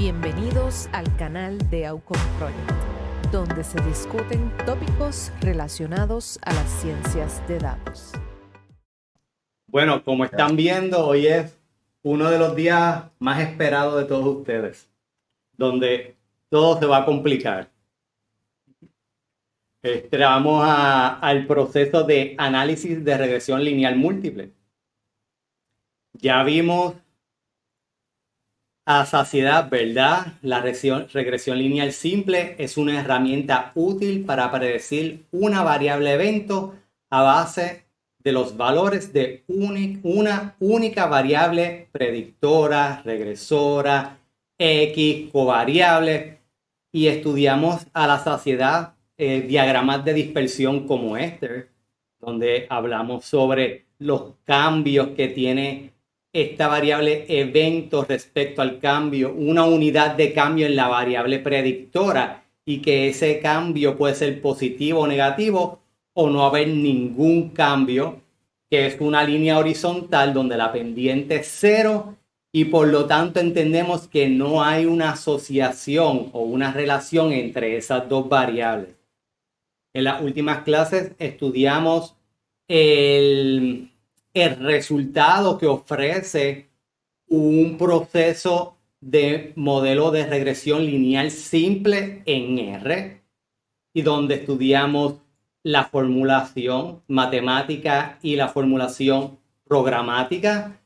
Bienvenidos al canal de Outcome Project, donde se discuten tópicos relacionados a las ciencias de datos. Bueno, como están viendo, hoy es uno de los días más esperados de todos ustedes, donde todo se va a complicar. Vamos al proceso de análisis de regresión lineal múltiple. Ya vimos a saciedad, ¿verdad? La regresión lineal simple es una herramienta útil para predecir una variable evento a base de los valores de una única variable predictora, regresora, X, covariable, y estudiamos a la saciedad diagramas de dispersión como este, donde hablamos sobre los cambios que tiene esta variable evento respecto al cambio, una unidad de cambio en la variable predictora, y que ese cambio puede ser positivo o negativo o no haber ningún cambio, que es una línea horizontal donde la pendiente es cero y por lo tanto entendemos que no hay una asociación o una relación entre esas dos variables. En las últimas clases estudiamos el resultado que ofrece un proceso de modelo de regresión lineal simple en R, y donde estudiamos la formulación matemática y la formulación programática.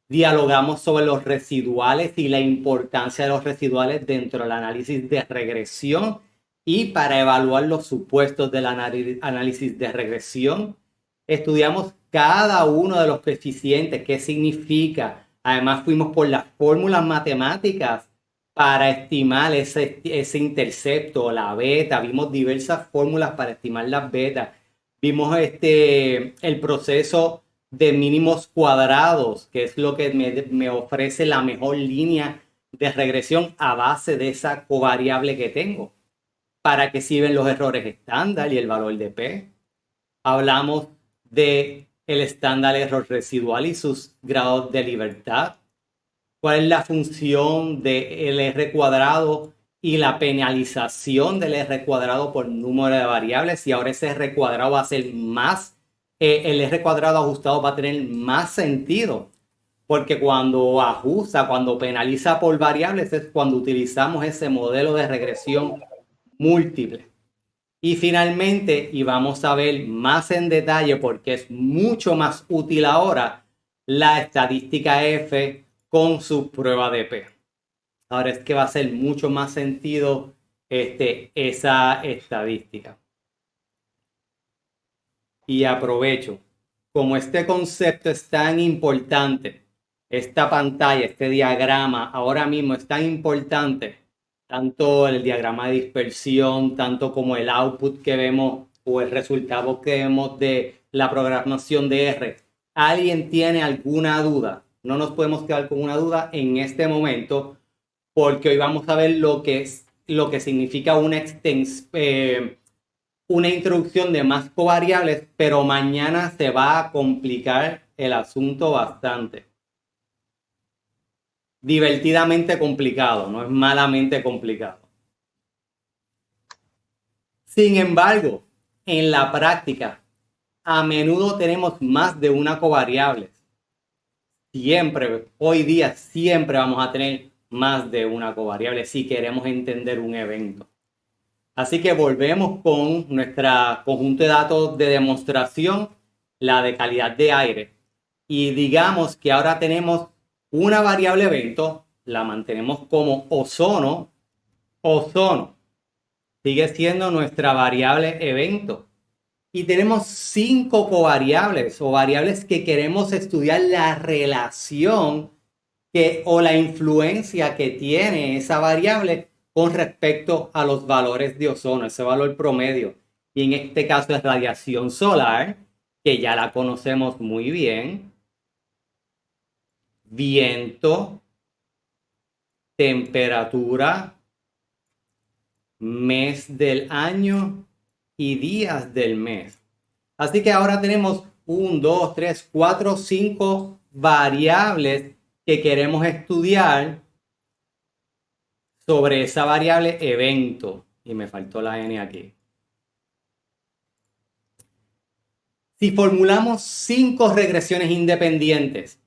Dialogamos sobre los residuales y la importancia de los residuales dentro del análisis de regresión y para evaluar los supuestos del análisis de regresión. Estudiamos cada uno de los coeficientes, qué significa. Además fuimos por las fórmulas matemáticas para estimar ese intercepto, la beta. Vimos diversas fórmulas para estimar las betas. Vimos el proceso de mínimos cuadrados, que es lo que me ofrece la mejor línea de regresión a base de esa covariable que tengo. Para qué sirven los errores estándar y el valor de P. Hablamos de el estándar error residual y sus grados de libertad. ¿Cuál es la función del R cuadrado y la penalización del R cuadrado por número de variables? Y ahora ese R cuadrado va a ser más, el R cuadrado ajustado va a tener más sentido, porque cuando ajusta, cuando penaliza por variables, es cuando utilizamos ese modelo de regresión múltiple. Y finalmente, y vamos a ver más en detalle porque es mucho más útil ahora, la estadística F con su prueba de P. Ahora es que va a hacer mucho más sentido esa estadística. Y aprovecho, como este concepto es tan importante, esta pantalla, este diagrama ahora mismo es tan importante, tanto el diagrama de dispersión, tanto como el output que vemos o el resultado que vemos de la programación de R. ¿Alguien tiene alguna duda? No nos podemos quedar con una duda en este momento, porque hoy vamos a ver lo que significa una introducción de más covariables, pero mañana se va a complicar el asunto bastante. Divertidamente complicado, no es malamente complicado. Sin embargo, en la práctica, a menudo tenemos más de una covariable. Siempre, hoy día, siempre vamos a tener más de una covariable si queremos entender un evento. Así que volvemos con nuestra conjunto de datos de demostración, la de calidad de aire. Y digamos que ahora tenemos una variable evento, la mantenemos como ozono. Ozono sigue siendo nuestra variable evento. Y tenemos 5 covariables o variables que queremos estudiar la relación o la influencia que tiene esa variable con respecto a los valores de ozono, ese valor promedio. Y en este caso es radiación solar, que ya la conocemos muy bien. Viento, temperatura, mes del año y días del mes. Así que ahora tenemos 1, 2, 3, 4, 5 variables que queremos estudiar sobre esa variable evento. Y me faltó la n aquí. Si formulamos 5 regresiones independientes,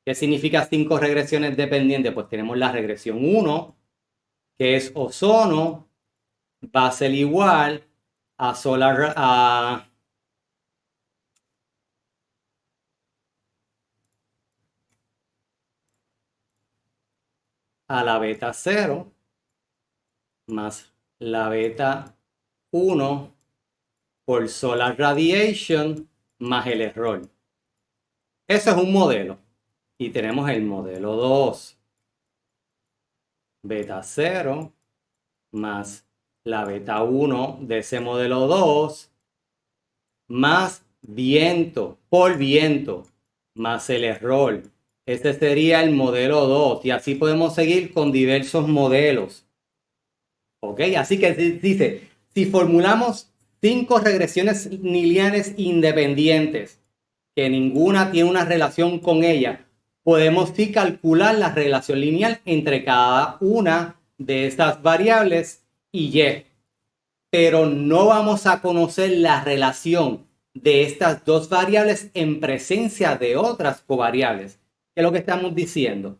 ¿qué significa 5 regresiones dependientes? Pues tenemos la regresión 1, que es ozono, va a ser igual a solar a la beta 0 más la beta 1 por solar radiation más el error. Eso es un modelo. Y tenemos el modelo 2. Beta 0 más la beta 1 de ese modelo 2 más viento por viento más el error. Este sería el modelo 2 y así podemos seguir con diversos modelos. ¿Ok? Así que dice, si formulamos 5 regresiones lineales independientes, que ninguna tiene una relación con ella, podemos sí calcular la relación lineal entre cada una de estas variables y y. Pero no vamos a conocer la relación de estas dos variables en presencia de otras covariables. ¿Qué es lo que estamos diciendo?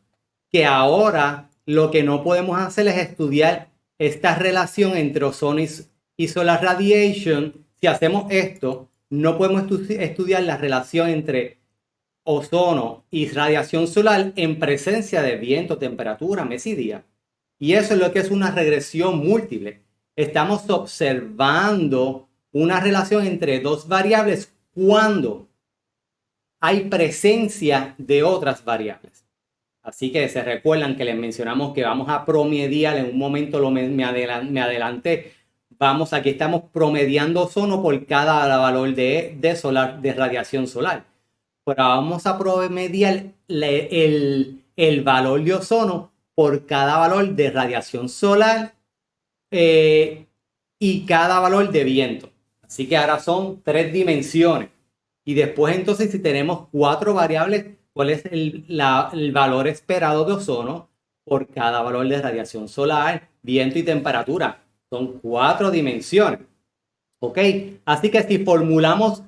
Que ahora lo que no podemos hacer es estudiar esta relación entre ozono y solar radiation. Si hacemos esto, no podemos estudiar la relación entre ozono y radiación solar en presencia de viento, temperatura, mes y día. Y eso es lo que es una regresión múltiple. Estamos observando una relación entre dos variables cuando hay presencia de otras variables. Así que se recuerdan que les mencionamos que vamos a promediar, en un momento me adelanté, aquí estamos promediando ozono por cada valor de radiación solar. Pero vamos a promediar el valor de ozono por cada valor de radiación solar y cada valor de viento. Así que ahora son 3 dimensiones. Y después entonces si tenemos 4 variables, ¿cuál es el valor esperado de ozono por cada valor de radiación solar, viento y temperatura? Son 4 dimensiones. ¿Ok? Así que si formulamos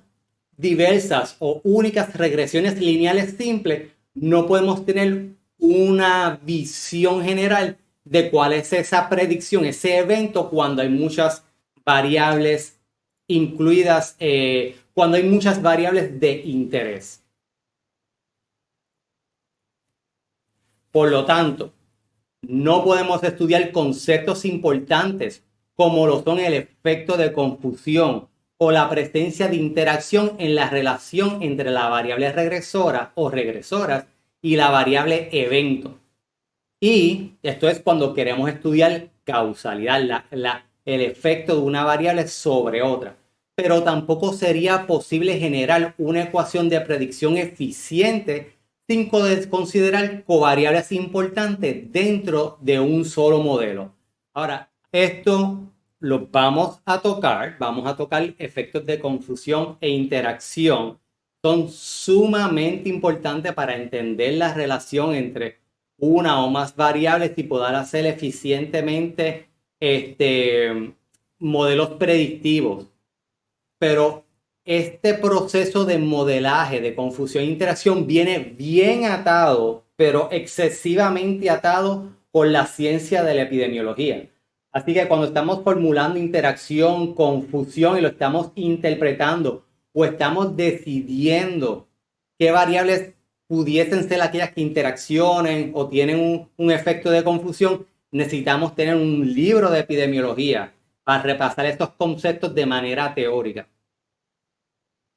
diversas o únicas regresiones lineales simples, no podemos tener una visión general de cuál es esa predicción, ese evento cuando hay muchas variables incluidas, cuando hay muchas variables de interés. Por lo tanto, no podemos estudiar conceptos importantes como lo son el efecto de confusión o la presencia de interacción en la relación entre la variable regresora o regresoras y la variable evento. Y esto es cuando queremos estudiar causalidad, el efecto de una variable sobre otra. Pero tampoco sería posible generar una ecuación de predicción eficiente sin considerar covariables importantes dentro de un solo modelo. Ahora, esto lo vamos a tocar efectos de confusión e interacción. Son sumamente importantes para entender la relación entre una o más variables y poder hacer eficientemente modelos predictivos. Pero este proceso de modelaje, de confusión e interacción viene bien atado, pero excesivamente atado con la ciencia de la epidemiología. Así que cuando estamos formulando interacción, confusión y lo estamos interpretando o estamos decidiendo qué variables pudiesen ser aquellas que interaccionen o tienen un efecto de confusión, necesitamos tener un libro de epidemiología para repasar estos conceptos de manera teórica.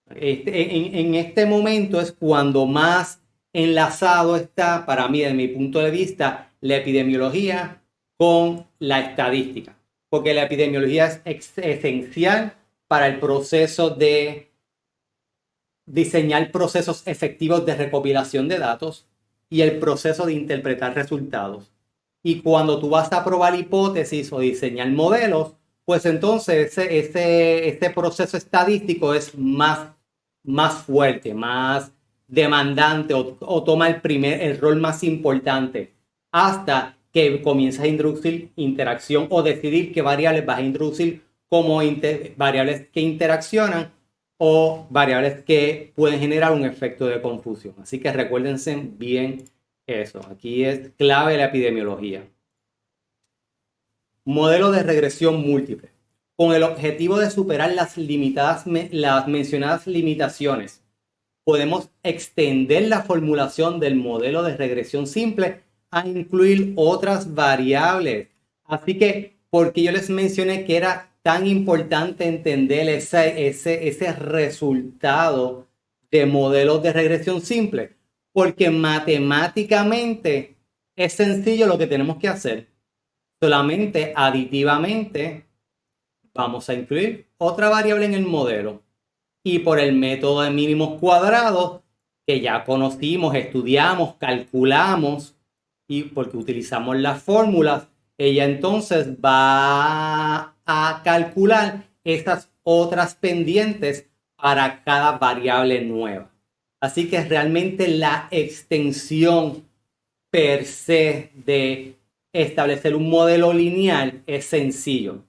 En este momento es cuando más enlazado está, para mí, desde mi punto de vista, la epidemiología con la estadística, porque la epidemiología es esencial para el proceso de diseñar procesos efectivos de recopilación de datos y el proceso de interpretar resultados. Y cuando tú vas a probar hipótesis o diseñar modelos, pues entonces este proceso estadístico es más fuerte, más demandante o toma el rol más importante hasta que comienzas a introducir interacción o decidir qué variables vas a introducir como variables que interaccionan o variables que pueden generar un efecto de confusión. Así que recuérdense bien eso. Aquí es clave la epidemiología. Modelo de regresión múltiple. Con el objetivo de superar las mencionadas limitaciones, podemos extender la formulación del modelo de regresión simple a incluir otras variables. Así que, porque yo les mencioné que era tan importante entender ese resultado de modelos de regresión simple, porque matemáticamente es sencillo lo que tenemos que hacer. Solamente aditivamente vamos a incluir otra variable en el modelo. Y por el método de mínimos cuadrados, que ya conocimos, estudiamos, calculamos, y porque utilizamos las fórmulas, ella entonces va a calcular estas otras pendientes para cada variable nueva. Así que realmente la extensión per se de establecer un modelo lineal es sencillo.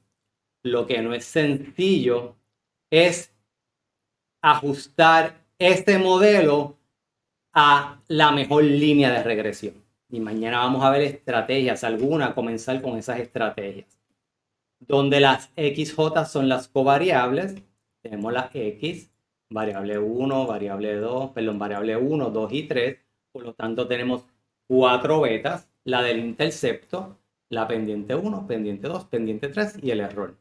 Lo que no es sencillo es ajustar este modelo a la mejor línea de regresión. Y mañana vamos a ver estrategias, algunas, comenzar con esas estrategias. Donde las XJ son las covariables, tenemos la X, variable 1, variable 2, perdón, variable 1, 2 y 3. Por lo tanto, tenemos 4 betas, la del intercepto, la pendiente 1, pendiente 2, pendiente 3 y el error.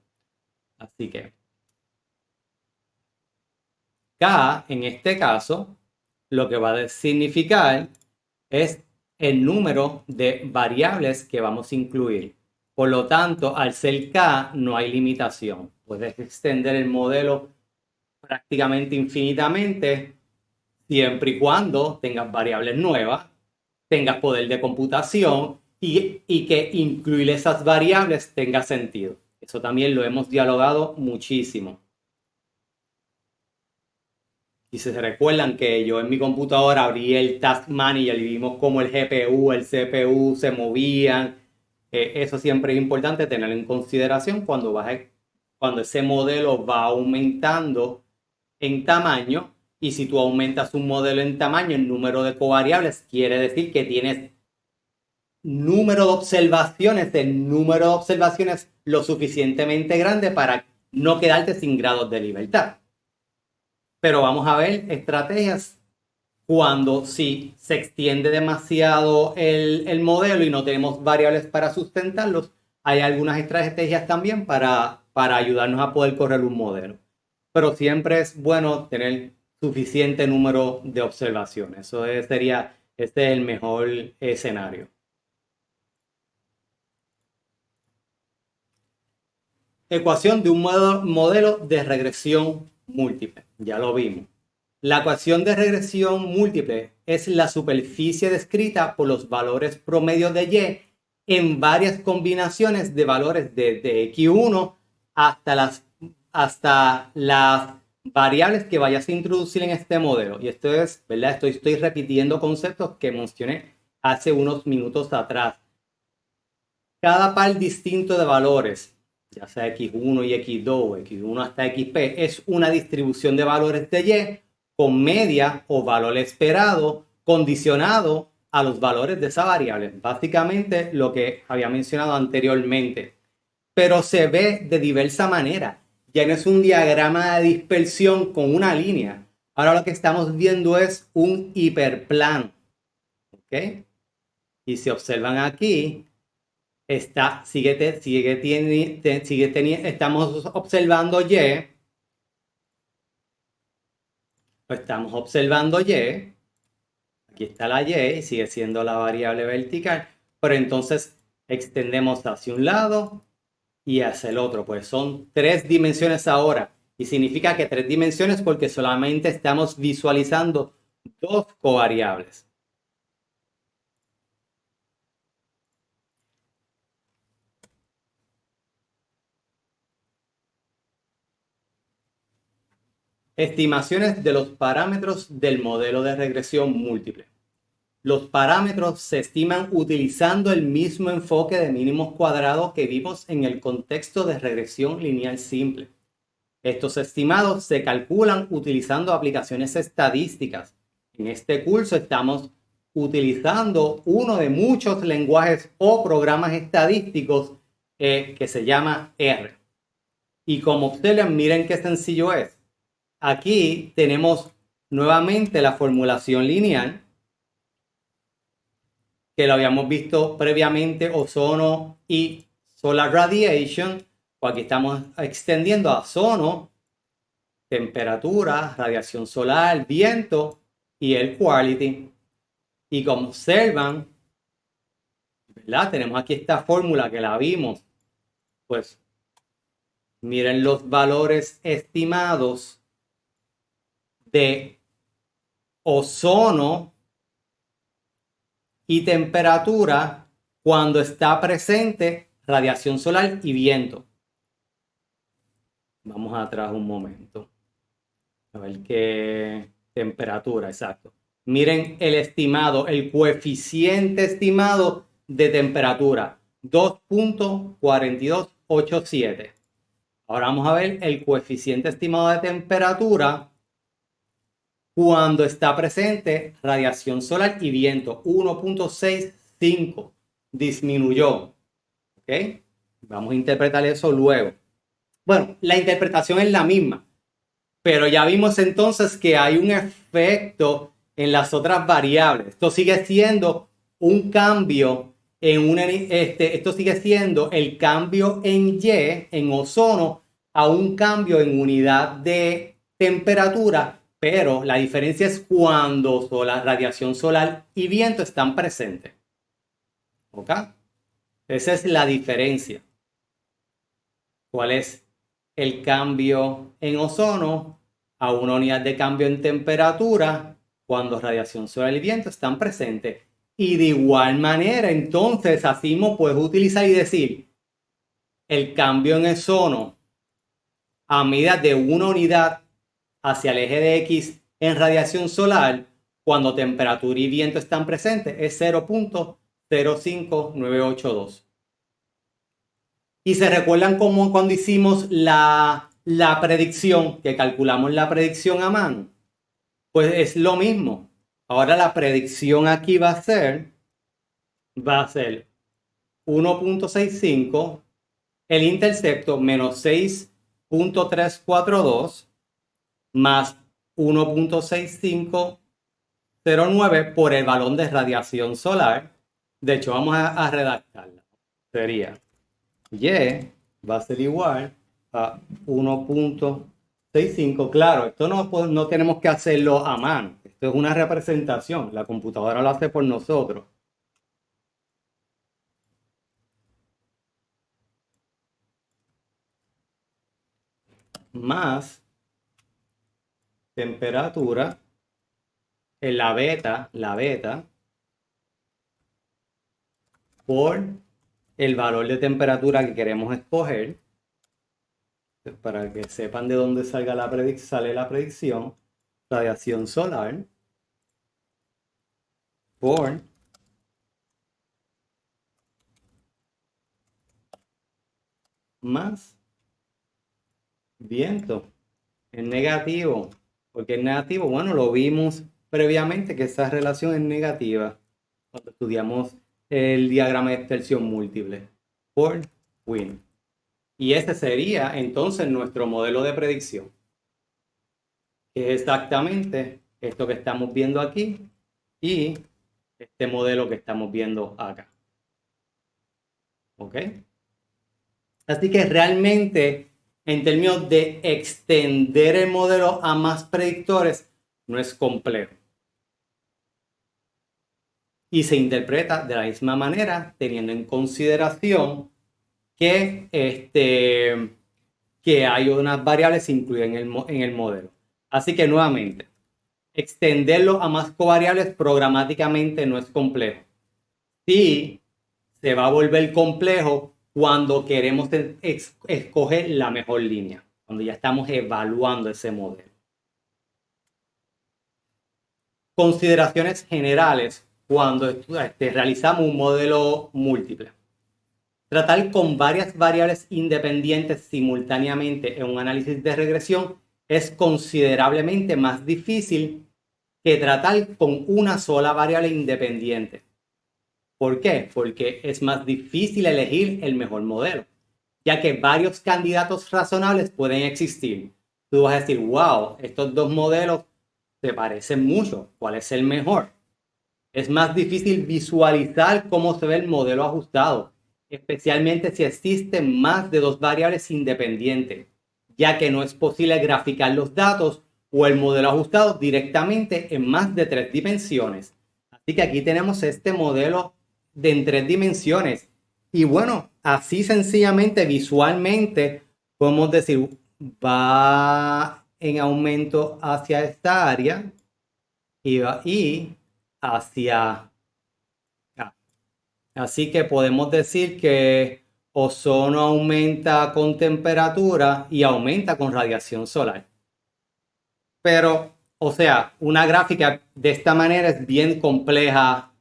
Así que K, en este caso, lo que va a significar es el número de variables que vamos a incluir. Por lo tanto, al ser K, no hay limitación. Puedes extender el modelo prácticamente infinitamente, siempre y cuando tengas variables nuevas, tengas poder de computación y que incluir esas variables tenga sentido. Eso también lo hemos dialogado muchísimo. Y si se recuerdan que yo en mi computadora abrí el Task Manager y vimos cómo el GPU, el CPU se movían. Eso siempre es importante tener en consideración cuando ese modelo va aumentando en tamaño. Y si tú aumentas un modelo en tamaño, el número de covariables quiere decir que tienes número de observaciones, el número de observaciones lo suficientemente grande para no quedarte sin grados de libertad. Pero vamos a ver estrategias cuando si se extiende demasiado el modelo y no tenemos variables para sustentarlos. Hay algunas estrategias también para ayudarnos a poder correr un modelo. Pero siempre es bueno tener suficiente número de observaciones. Eso sería el mejor escenario. Ecuación de un modelo de regresión múltiple. Ya lo vimos. La ecuación de regresión múltiple es la superficie descrita por los valores promedios de Y en varias combinaciones de valores desde X1 hasta las variables que vayas a introducir en este modelo. Y esto es, ¿verdad? Estoy repitiendo conceptos que mencioné hace unos minutos atrás. Cada par distinto de valores, ya sea X1 y X2, X1 hasta XP, es una distribución de valores de Y con media o valor esperado condicionado a los valores de esa variable. Básicamente lo que había mencionado anteriormente. Pero se ve de diversa manera. Ya no es un diagrama de dispersión con una línea. Ahora lo que estamos viendo es un hiperplano. ¿Ok? Y si observan aquí, estamos observando Y. Estamos observando Y. Aquí está la Y, sigue siendo la variable vertical. Pero entonces extendemos hacia un lado y hacia el otro. Pues son 3 dimensiones ahora. Y significa que 3 dimensiones porque solamente estamos visualizando 2 covariables. Estimaciones de los parámetros del modelo de regresión múltiple. los parámetros se estiman utilizando el mismo enfoque de mínimos cuadrados que vimos en el contexto de regresión lineal simple. Estos estimados se calculan utilizando aplicaciones estadísticas. En este curso estamos utilizando uno de muchos lenguajes o programas estadísticos que se llama R. Y como observan, miren qué sencillo es. Aquí tenemos nuevamente la formulación lineal, que lo habíamos visto previamente, ozono y solar radiation. Pues aquí estamos extendiendo a ozono, temperatura, radiación solar, viento y el quality. Y como observan, ¿verdad? Tenemos aquí esta fórmula que la vimos. Pues miren los valores estimados de ozono y temperatura cuando está presente radiación solar y viento. Vamos atrás un momento. A ver qué temperatura, exacto. Miren el estimado, el coeficiente estimado de temperatura, 2.4287. Ahora vamos a ver el coeficiente estimado de temperatura cuando está presente radiación solar y viento, 1.65. Disminuyó. ¿Ok? Vamos a interpretar eso luego. Bueno, la interpretación es la misma, pero ya vimos entonces que hay un efecto en las otras variables. Esto sigue siendo un cambio en esto sigue siendo el cambio en Y, en ozono, a un cambio en unidad de temperatura, pero la diferencia es cuando la radiación solar y viento están presentes. ¿Ok? Esa es la diferencia. ¿Cuál es el cambio en ozono a una unidad de cambio en temperatura cuando radiación solar y viento están presentes? Y de igual manera, entonces, así mismo puedes utilizar y decir el cambio en ozono a medida de una unidad hacia el eje de X en radiación solar cuando temperatura y viento están presentes es 0.05982. Y se recuerdan como cuando hicimos la predicción, que calculamos la predicción a mano. Pues es lo mismo. Ahora la predicción aquí va a ser 1.65, el intercepto menos 6.342 más 1.6509 por el valor de radiación solar. De hecho, vamos a redactarla. Sería Y va a ser igual a 1.65. Claro, esto no tenemos que hacerlo a mano. Esto es una representación. La computadora lo hace por nosotros. Más temperatura en la beta por el valor de temperatura que queremos escoger. Para que sepan de dónde sale la predicción, radiación solar por más viento. Es negativo. ¿Por qué es negativo? Bueno, lo vimos previamente que esa relación es negativa cuando estudiamos el diagrama de dispersión múltiple por Wien. Y ese sería entonces nuestro modelo de predicción. Que es exactamente esto que estamos viendo aquí y este modelo que estamos viendo acá. ¿Ok? Así que realmente, en términos de extender el modelo a más predictores, no es complejo. Y se interpreta de la misma manera, teniendo en consideración que, que hay unas variables incluidas en el modelo. Así que nuevamente, extenderlo a más covariables programáticamente no es complejo. Sí, se va a volver complejo cuando queremos escoger la mejor línea, cuando ya estamos evaluando ese modelo. Consideraciones generales cuando realizamos un modelo múltiple. Tratar con varias variables independientes simultáneamente en un análisis de regresión es considerablemente más difícil que tratar con una sola variable independiente. ¿Por qué? Porque es más difícil elegir el mejor modelo, ya que varios candidatos razonables pueden existir. Tú vas a decir, wow, estos dos modelos se parecen mucho, ¿cuál es el mejor? Es más difícil visualizar cómo se ve el modelo ajustado, especialmente si existen más de dos variables independientes, ya que no es posible graficar los datos o el modelo ajustado directamente en más de 3 dimensiones. Así que aquí tenemos este modelo en 3 dimensiones. Y bueno, así sencillamente visualmente podemos decir, va en aumento hacia esta área y hacia acá. Así que podemos decir que ozono aumenta con temperatura y aumenta con radiación solar. Pero, o sea, una gráfica de esta manera es bien compleja,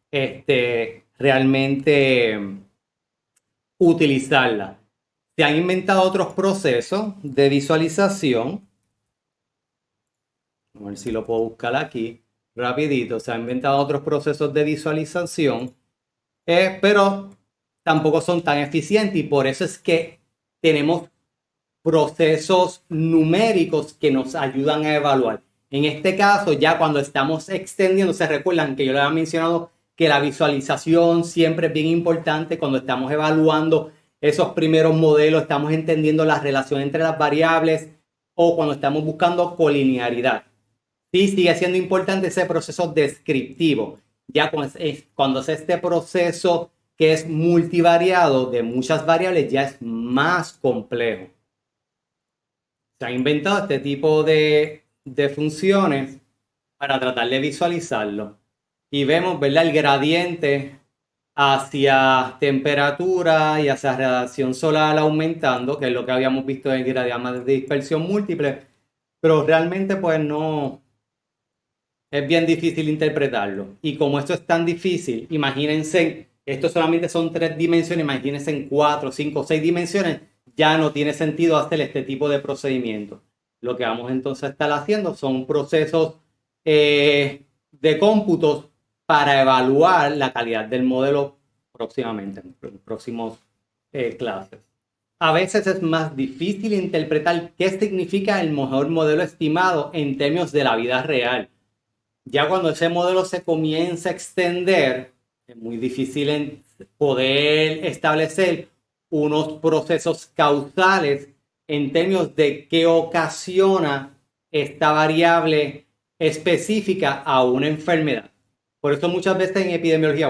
realmente utilizarla. Se han inventado otros procesos de visualización. A ver si lo puedo buscar aquí rapidito. Se han inventado otros procesos de visualización, pero tampoco son tan eficientes y por eso es que tenemos procesos numéricos que nos ayudan a evaluar. En este caso, ya cuando estamos extendiendo, se recuerdan que yo les había mencionado que la visualización siempre es bien importante cuando estamos evaluando esos primeros modelos, estamos entendiendo la relación entre las variables o cuando estamos buscando colinearidad. Sí, sigue siendo importante ese proceso descriptivo. Ya cuando es este proceso que es multivariado de muchas variables, ya es más complejo. Se han inventado este tipo de funciones para tratar de visualizarlo. Y vemos, ¿verdad?, el gradiente hacia temperatura y hacia radiación solar aumentando, que es lo que habíamos visto en el diagrama de dispersión múltiple. Pero realmente, pues no, es bien difícil interpretarlo. Y como esto es tan difícil, imagínense, esto solamente son 3 dimensiones, imagínense en 4, 5, 6 dimensiones, ya no tiene sentido hacer este tipo de procedimiento. Lo que vamos entonces a estar haciendo son procesos de cómputos para evaluar la calidad del modelo próximamente, en próximos clases. A veces es más difícil interpretar qué significa el mejor modelo estimado en términos de la vida real. Ya cuando ese modelo se comienza a extender, es muy difícil poder establecer unos procesos causales en términos de qué ocasiona esta variable específica a una enfermedad. Por eso muchas veces en epidemiología,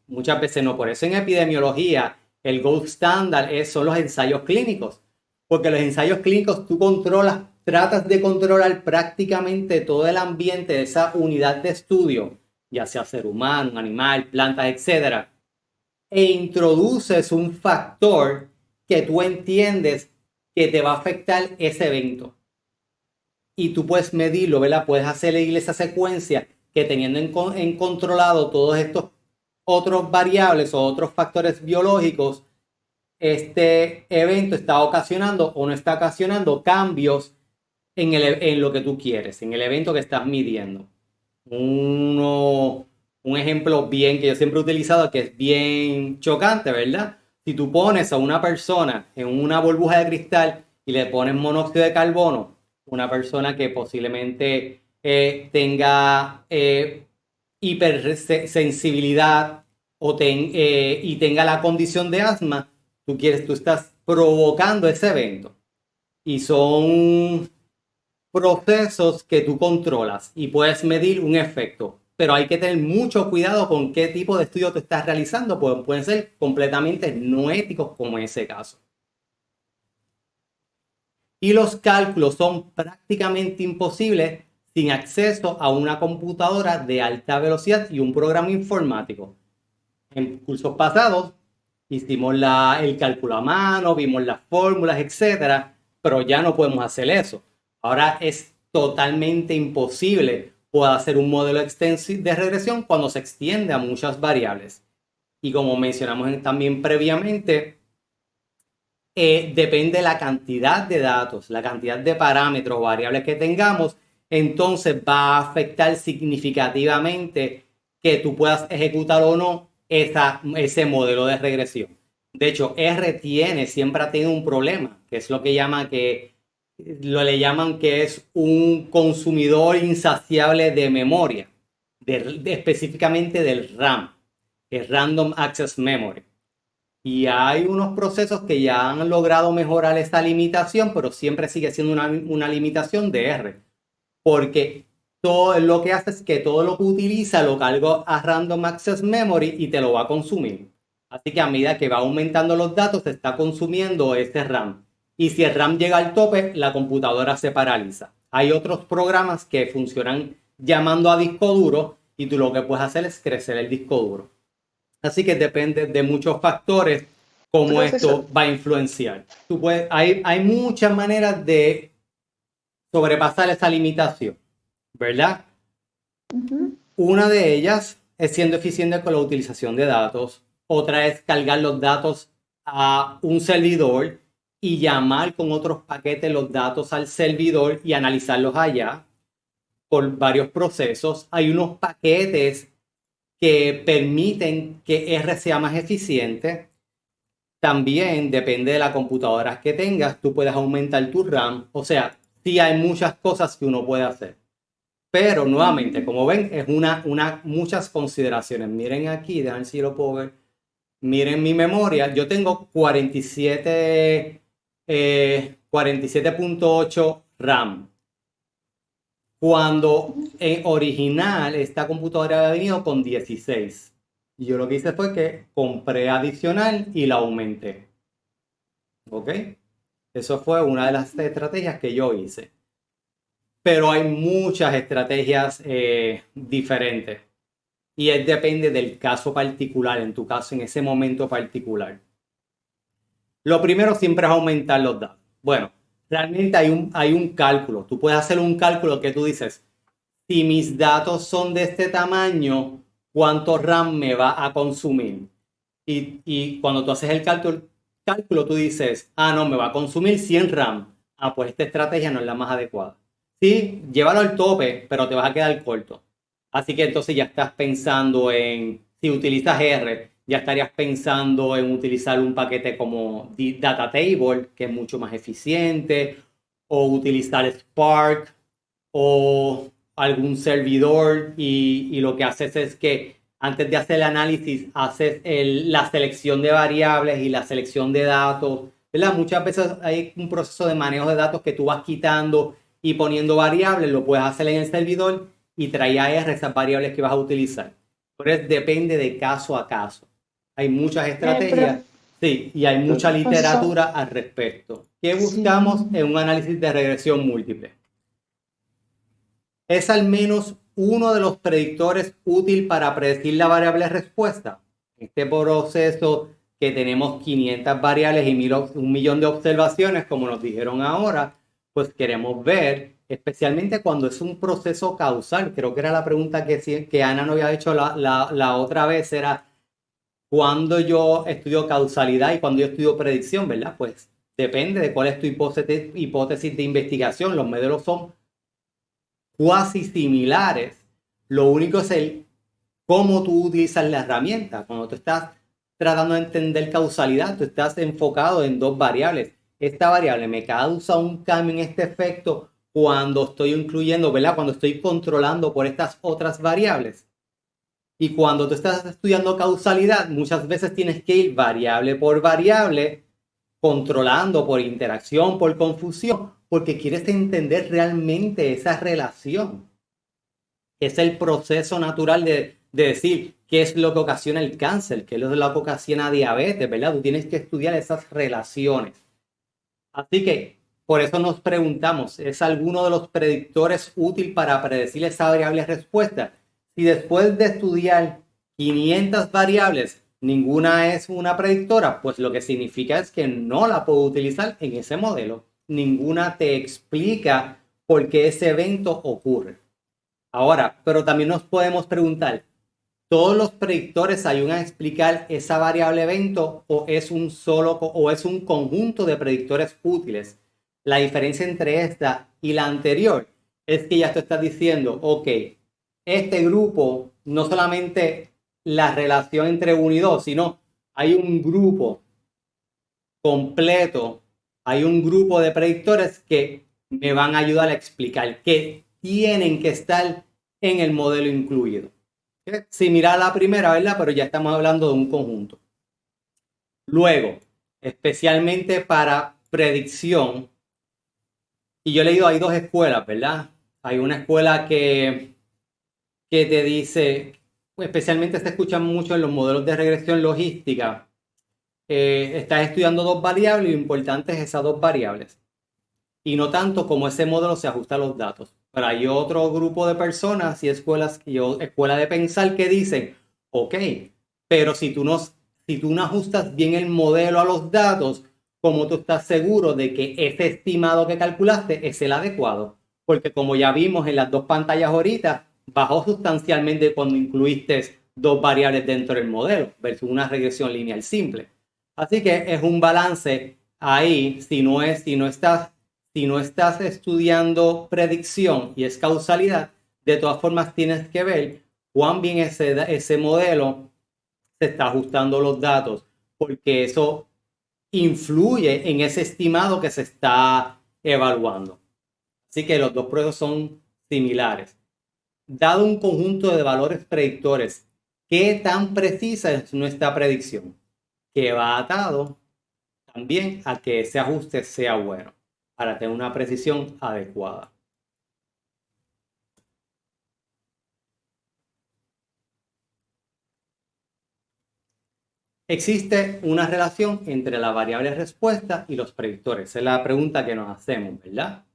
muchas veces no, por eso en epidemiología el gold standard son los ensayos clínicos, porque los ensayos clínicos tú tratas de controlar prácticamente todo el ambiente de esa unidad de estudio, ya sea ser humano, un animal, plantas, etc. E introduces un factor que tú entiendes que te va a afectar ese evento. Y tú puedes medirlo, ¿verdad? Puedes hacerle esa secuencia que teniendo en controlado todos estos otros variables o otros factores biológicos, este evento está ocasionando o no está ocasionando cambios en lo que tú quieres, en el evento que estás midiendo. Un ejemplo bien que yo siempre he utilizado, que es bien chocante, ¿verdad? Si tú pones a una persona en una burbuja de cristal y le pones monóxido de carbono, una persona que posiblemente tenga hipersensibilidad y tenga la condición de asma, tú estás provocando ese evento. Y son procesos que tú controlas y puedes medir un efecto, pero hay que tener mucho cuidado con qué tipo de estudio te estás realizando, porque pueden ser completamente no éticos como en ese caso. Y los cálculos son prácticamente imposibles sin acceso a una computadora de alta velocidad y un programa informático. En cursos pasados hicimos el cálculo a mano, vimos las fórmulas, etcétera, pero ya no podemos hacer eso. Ahora es totalmente imposible pueda hacer un modelo de regresión cuando se extiende a muchas variables. Y como mencionamos también previamente, depende de la cantidad de datos, la cantidad de parámetros o variables que tengamos, entonces va a afectar significativamente que tú puedas ejecutar o no ese modelo de regresión. De hecho, siempre ha tenido un problema, que es lo que le llaman que es un consumidor insaciable de memoria, específicamente del RAM, el Random Access Memory. Y hay unos procesos que ya han logrado mejorar esta limitación, pero siempre sigue siendo una limitación de R. Porque todo lo que hace es que todo lo que utiliza lo cargo a Random Access Memory y te lo va a consumir. Así que a medida que va aumentando los datos, se está consumiendo ese RAM. Y si el RAM llega al tope, la computadora se paraliza. Hay otros programas que funcionan llamando a disco duro y tú lo que puedes hacer es crecer el disco duro. Así que depende de muchos factores cómo esto va a influenciar. Hay muchas maneras de sobrepasar esa limitación, ¿verdad? Una de ellas es siendo eficiente con la utilización de datos. Otra es cargar los datos a un servidor y llamar con otros paquetes los datos al servidor y analizarlos allá por varios procesos. Hay unos paquetes que permiten que R sea más eficiente. También depende de la computadora que tengas, tú puedes aumentar tu RAM. O sea, sí hay muchas cosas que uno puede hacer. Pero nuevamente, como ven, es muchas consideraciones. Miren aquí, déjenme ver si lo puedo ver. Miren mi memoria. Yo tengo 47.8 RAM. Cuando en original esta computadora había venido con 16. Y yo lo que hice fue que compré adicional y la aumenté. ¿Ok? Eso fue una de las estrategias que yo hice. Pero hay muchas estrategias diferentes. Y depende del caso particular, en tu caso, en ese momento particular. Lo primero siempre es aumentar los datos. Bueno, realmente hay un cálculo. Tú puedes hacer un cálculo que tú dices, si mis datos son de este tamaño, ¿cuánto RAM me va a consumir? Y cuando tú haces el cálculo, tú dices, no, me va a consumir 100 RAM. Pues esta estrategia no es la más adecuada. Sí, llévalo al tope, pero te vas a quedar corto. Así que entonces ya estás pensando si utilizas R, ya estarías pensando en utilizar un paquete como Data Table, que es mucho más eficiente, o utilizar Spark, o algún servidor, y lo que haces es que antes de hacer el análisis, haces la selección de variables y la selección de datos, ¿verdad? Muchas veces hay un proceso de manejo de datos que tú vas quitando y poniendo variables, lo puedes hacer en el servidor y trae a R esas variables que vas a utilizar. Pero depende de caso a caso. Hay muchas estrategias, sí, y hay mucha literatura al respecto. ¿Qué buscamos en un análisis de regresión múltiple? Es al menos uno de los predictores útil para predecir la variable respuesta. Este proceso que tenemos 500 variables y 1.000.000 de observaciones, como nos dijeron ahora, pues queremos ver, especialmente cuando es un proceso causal. Creo que era la pregunta que Ana nos había hecho la otra vez, era cuando yo estudio causalidad y cuando yo estudio predicción, ¿verdad? Pues depende de cuál es tu hipótesis de investigación. Los modelos son cuasi similares. Lo único es cómo tú utilizas la herramienta. Cuando tú estás tratando de entender causalidad, tú estás enfocado en dos variables. Esta variable me causa un cambio en este efecto cuando estoy incluyendo, ¿verdad? Cuando estoy controlando por estas otras variables. Y cuando tú estás estudiando causalidad, muchas veces tienes que ir variable por variable, controlando por interacción, por confusión, porque quieres entender realmente esa relación. Es el proceso natural de decir qué es lo que ocasiona el cáncer, qué es lo que ocasiona diabetes, ¿verdad? Tú tienes que estudiar esas relaciones. Así que por eso nos preguntamos, ¿es alguno de los predictores útil para predecir esa variable respuesta? Si después de estudiar 500 variables, ninguna es una predictora, pues lo que significa es que no la puedo utilizar en ese modelo. Ninguna te explica por qué ese evento ocurre. Ahora, pero también nos podemos preguntar, ¿todos los predictores ayudan a explicar esa variable evento o es un conjunto de predictores útiles? La diferencia entre esta y la anterior es que ya tú estás diciendo, ok, este grupo no solamente la relación entre 1 y 2, sino hay un grupo completo, hay un grupo de predictores que me van a ayudar a explicar que tienen que estar en el modelo incluido. Similar a la primera, ¿verdad? Pero ya estamos hablando de un conjunto. Luego, especialmente para predicción, y yo he leído, hay dos escuelas, ¿verdad? Hay una escuela que te dice, especialmente se escucha mucho en los modelos de regresión logística, estás estudiando dos variables y lo importante es esas dos variables. Y no tanto como ese modelo se ajusta a los datos. Pero hay otro grupo de personas y escuela de pensar que dicen, ok, pero si tú no ajustas bien el modelo a los datos, ¿cómo tú estás seguro de que ese estimado que calculaste es el adecuado? Porque como ya vimos en las dos pantallas ahorita, bajó sustancialmente cuando incluiste dos variables dentro del modelo versus una regresión lineal simple. Así que es un balance ahí, si no estás estudiando predicción y es causalidad, de todas formas tienes que ver cuán bien ese modelo se está ajustando los datos, porque eso influye en ese estimado que se está evaluando. Así que los dos pruebas son similares. Dado un conjunto de valores predictores, ¿qué tan precisa es nuestra predicción? Que va atado también a que ese ajuste sea bueno para tener una precisión adecuada. Existe una relación entre la variable respuesta y los predictores. Esa es la pregunta que nos hacemos, ¿verdad?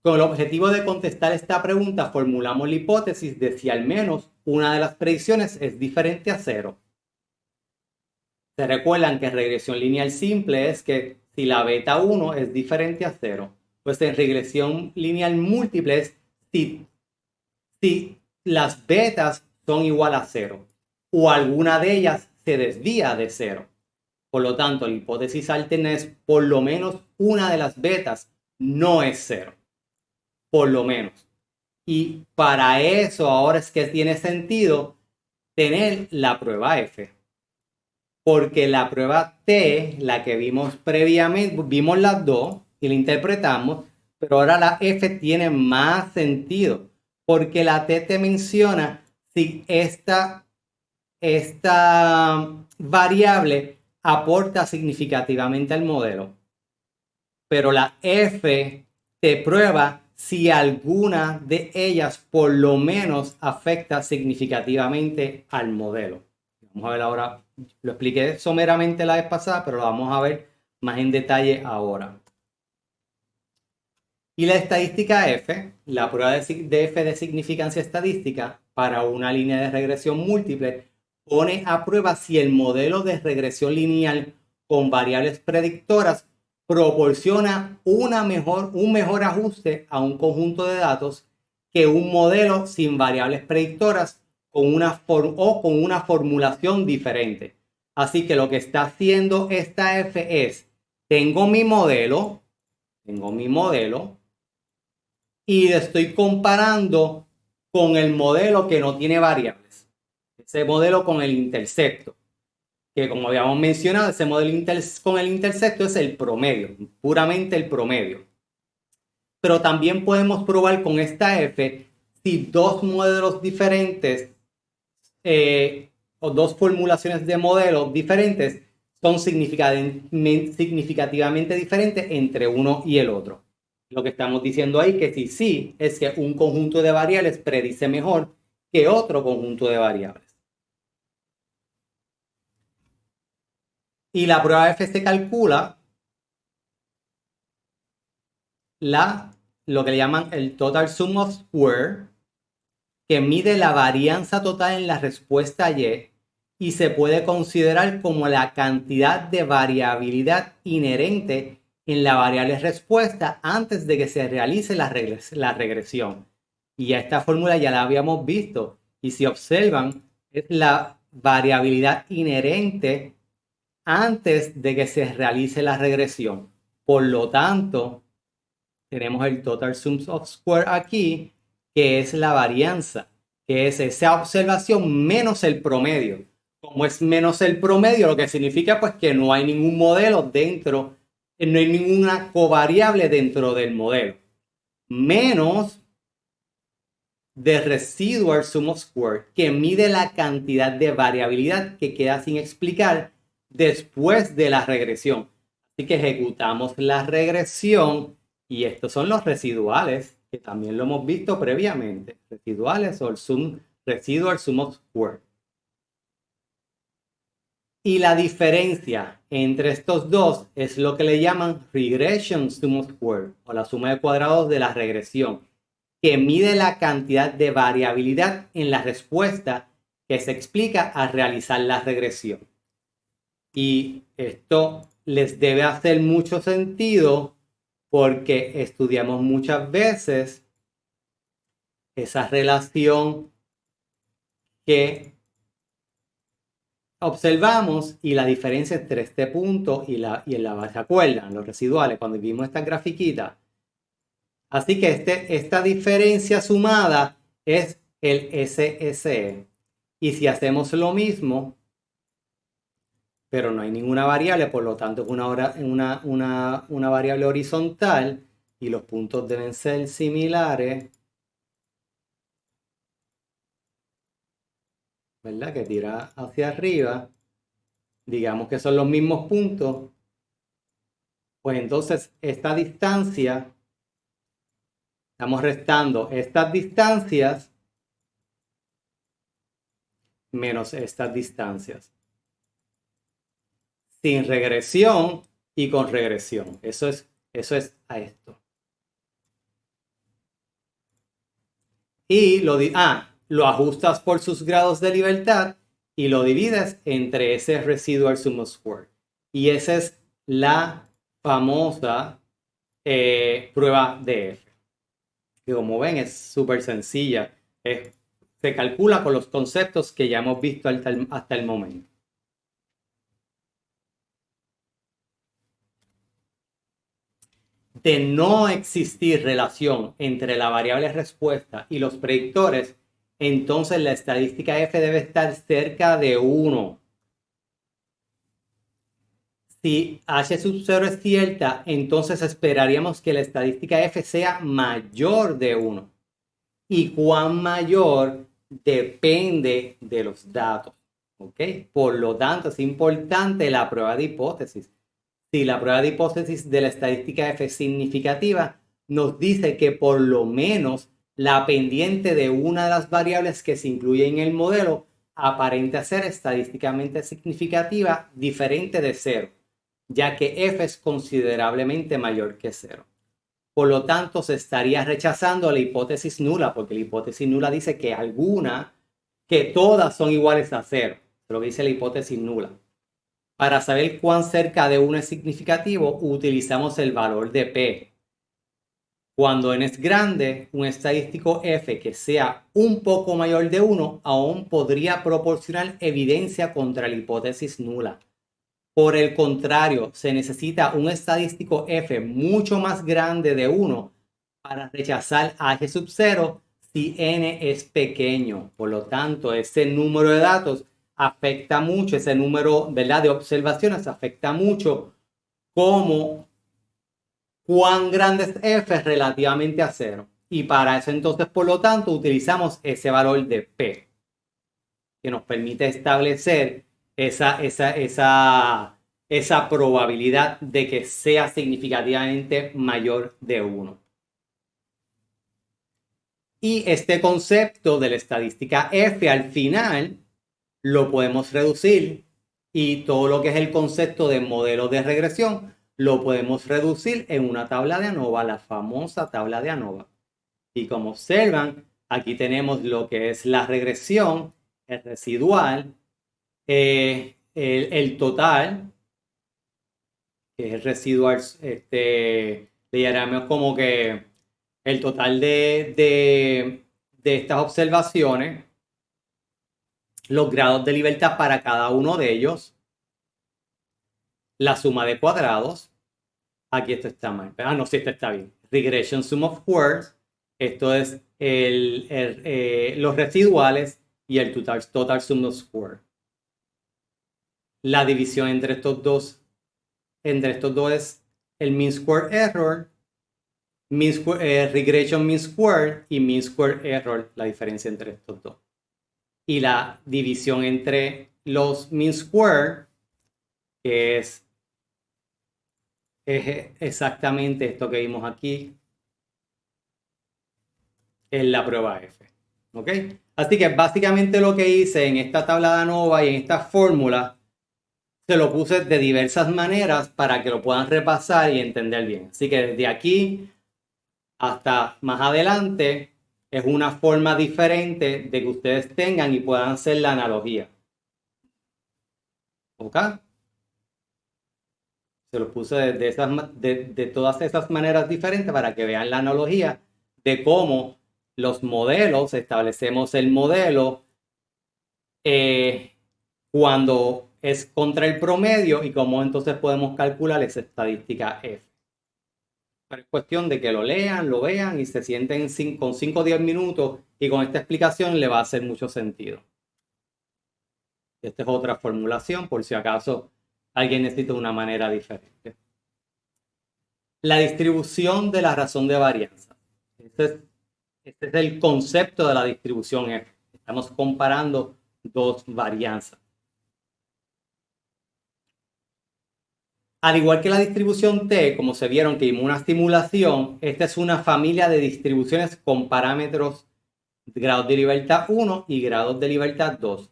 Con el objetivo de contestar esta pregunta, formulamos la hipótesis de si al menos una de las predicciones es diferente a 0. Se recuerdan que en regresión lineal simple es que si la beta 1 es diferente a 0, pues en regresión lineal múltiple es si las betas son igual a 0 o alguna de ellas se desvía de 0. Por lo tanto, la hipótesis alterna es por lo menos una de las betas no es 0. Por lo menos. Y para eso ahora es que tiene sentido tener la prueba F. Porque la prueba T, la que vimos previamente, vimos las dos y la interpretamos, pero ahora la F tiene más sentido. Porque la T te menciona si esta variable aporta significativamente al modelo. Pero la F te prueba si alguna de ellas por lo menos afecta significativamente al modelo. Vamos a ver ahora, lo expliqué someramente la vez pasada, pero lo vamos a ver más en detalle ahora. Y la estadística F, la prueba de F de significancia estadística para una línea de regresión múltiple, pone a prueba si el modelo de regresión lineal con variables predictoras proporciona un mejor ajuste a un conjunto de datos que un modelo sin variables predictoras con una formulación diferente. Así que lo que está haciendo esta F es, tengo mi modelo, y le estoy comparando con el modelo que no tiene variables. Ese modelo con el intercepto, que como habíamos mencionado, ese modelo con el intercepto es el promedio, puramente el promedio. Pero también podemos probar con esta F si dos modelos diferentes o dos formulaciones de modelos diferentes son significativamente diferentes entre uno y el otro. Lo que estamos diciendo ahí que sí es que un conjunto de variables predice mejor que otro conjunto de variables. Y la prueba F se calcula lo que le llaman el total sum of square, que mide la varianza total en la respuesta y se puede considerar como la cantidad de variabilidad inherente en la variable respuesta antes de que se realice la regresión. Y esta fórmula ya la habíamos visto. Y si observan, es la variabilidad inherente antes de que se realice la regresión. Por lo tanto, tenemos el total sum of square aquí, que es la varianza, que es esa observación menos el promedio. Como es menos el promedio, lo que significa pues que no hay ningún modelo dentro, no hay ninguna covariable dentro del modelo. Menos de residual sum of square, que mide la cantidad de variabilidad que queda sin explicar después de la regresión. Así que ejecutamos la regresión y estos son los residuales, que también lo hemos visto previamente. Residuales o el residual sum of square. Y la diferencia entre estos dos es lo que le llaman regression sum of square, o la suma de cuadrados de la regresión, que mide la cantidad de variabilidad en la respuesta que se explica al realizar la regresión. Y esto les debe hacer mucho sentido porque estudiamos muchas veces esa relación que observamos y la diferencia entre este punto y en la ¿se acuerdan? Los residuales, cuando vimos esta grafiquita. Así que esta diferencia sumada es el SSE. Y si hacemos lo mismo, pero no hay ninguna variable, por lo tanto es una variable horizontal y los puntos deben ser similares, ¿verdad? Que tira hacia arriba, digamos que son los mismos puntos, pues entonces esta distancia, estamos restando estas distancias menos estas distancias, sin regresión y con regresión. Eso es a esto. Y lo ajustas por sus grados de libertad y lo divides entre ese residual sum of square. Y esa es la famosa prueba de F. Que como ven es súper sencilla. Se calcula con los conceptos que ya hemos visto hasta el momento. De no existir relación entre la variable respuesta y los predictores, entonces la estadística F debe estar cerca de 1. Si H sub 0 es cierta, entonces esperaríamos que la estadística F sea mayor de 1. Y cuán mayor depende de los datos. ¿Ok? Por lo tanto, es importante la prueba de hipótesis. Si la prueba de hipótesis de la estadística F es significativa, nos dice que por lo menos la pendiente de una de las variables que se incluye en el modelo aparenta ser estadísticamente significativa diferente de 0, ya que F es considerablemente mayor que 0. Por lo tanto, se estaría rechazando la hipótesis nula, porque la hipótesis nula dice que todas son iguales a 0. Lo que dice la hipótesis nula. Para saber cuán cerca de 1 es significativo, utilizamos el valor de P. Cuando n es grande, un estadístico F que sea un poco mayor de 1 aún podría proporcionar evidencia contra la hipótesis nula. Por el contrario, se necesita un estadístico F mucho más grande de 1 para rechazar H sub 0 si n es pequeño. Por lo tanto, ese número de datos afecta mucho, ese número, ¿verdad?, de observaciones afecta mucho como cuán grande es F relativamente a 0. Y para eso entonces, por lo tanto, utilizamos ese valor de P, que nos permite establecer esa probabilidad de que sea significativamente mayor de 1. Y este concepto de la estadística F al final lo podemos reducir y todo lo que es el concepto de modelo de regresión lo podemos reducir en una tabla de ANOVA, la famosa tabla de ANOVA. Y como observan, aquí tenemos lo que es la regresión, el residual, el total, que es el residual, le llamamos como que el total de de estas observaciones, los grados de libertad para cada uno de ellos, la suma de cuadrados. Aquí esto está mal. No, sí, esto está bien. Regression sum of squares. Esto es los residuales y el total sum of squares. La división entre estos dos es el mean square error, regression mean square y mean square error, la diferencia entre estos dos. Y la división entre los mean square, que es exactamente esto que vimos aquí, es la prueba F. ¿Ok? Así que básicamente lo que hice en esta tabla de ANOVA y en esta fórmula, se lo puse de diversas maneras para que lo puedan repasar y entender bien. Así que desde aquí hasta más adelante es una forma diferente de que ustedes tengan y puedan hacer la analogía. ¿Ok? Se los puse de todas esas maneras diferentes para que vean la analogía de cómo los modelos, establecemos el modelo cuando es contra el promedio y cómo entonces podemos calcular esa estadística F. Pero es cuestión de que lo lean, lo vean y se sienten con 5 o 10 minutos y con esta explicación le va a hacer mucho sentido. Esta es otra formulación por si acaso alguien necesita una manera diferente. La distribución de la razón de varianza. Este es el concepto de la distribución F. Estamos comparando dos varianzas. Al igual que la distribución T, como se vieron que vimos una simulación, esta es una familia de distribuciones con parámetros grados de libertad 1 y grados de libertad 2.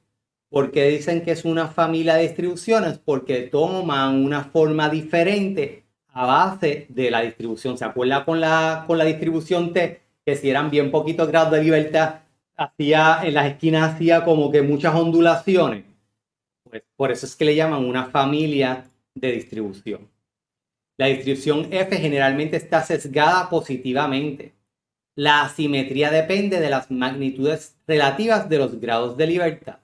¿Por qué dicen que es una familia de distribuciones? Porque toman una forma diferente a base de la distribución. ¿Se acuerda con la distribución T? Que si eran bien poquitos grados de libertad, en las esquinas hacía como que muchas ondulaciones. Pues por eso es que le llaman una familia de distribución. La distribución F generalmente está sesgada positivamente. La asimetría depende de las magnitudes relativas de los grados de libertad.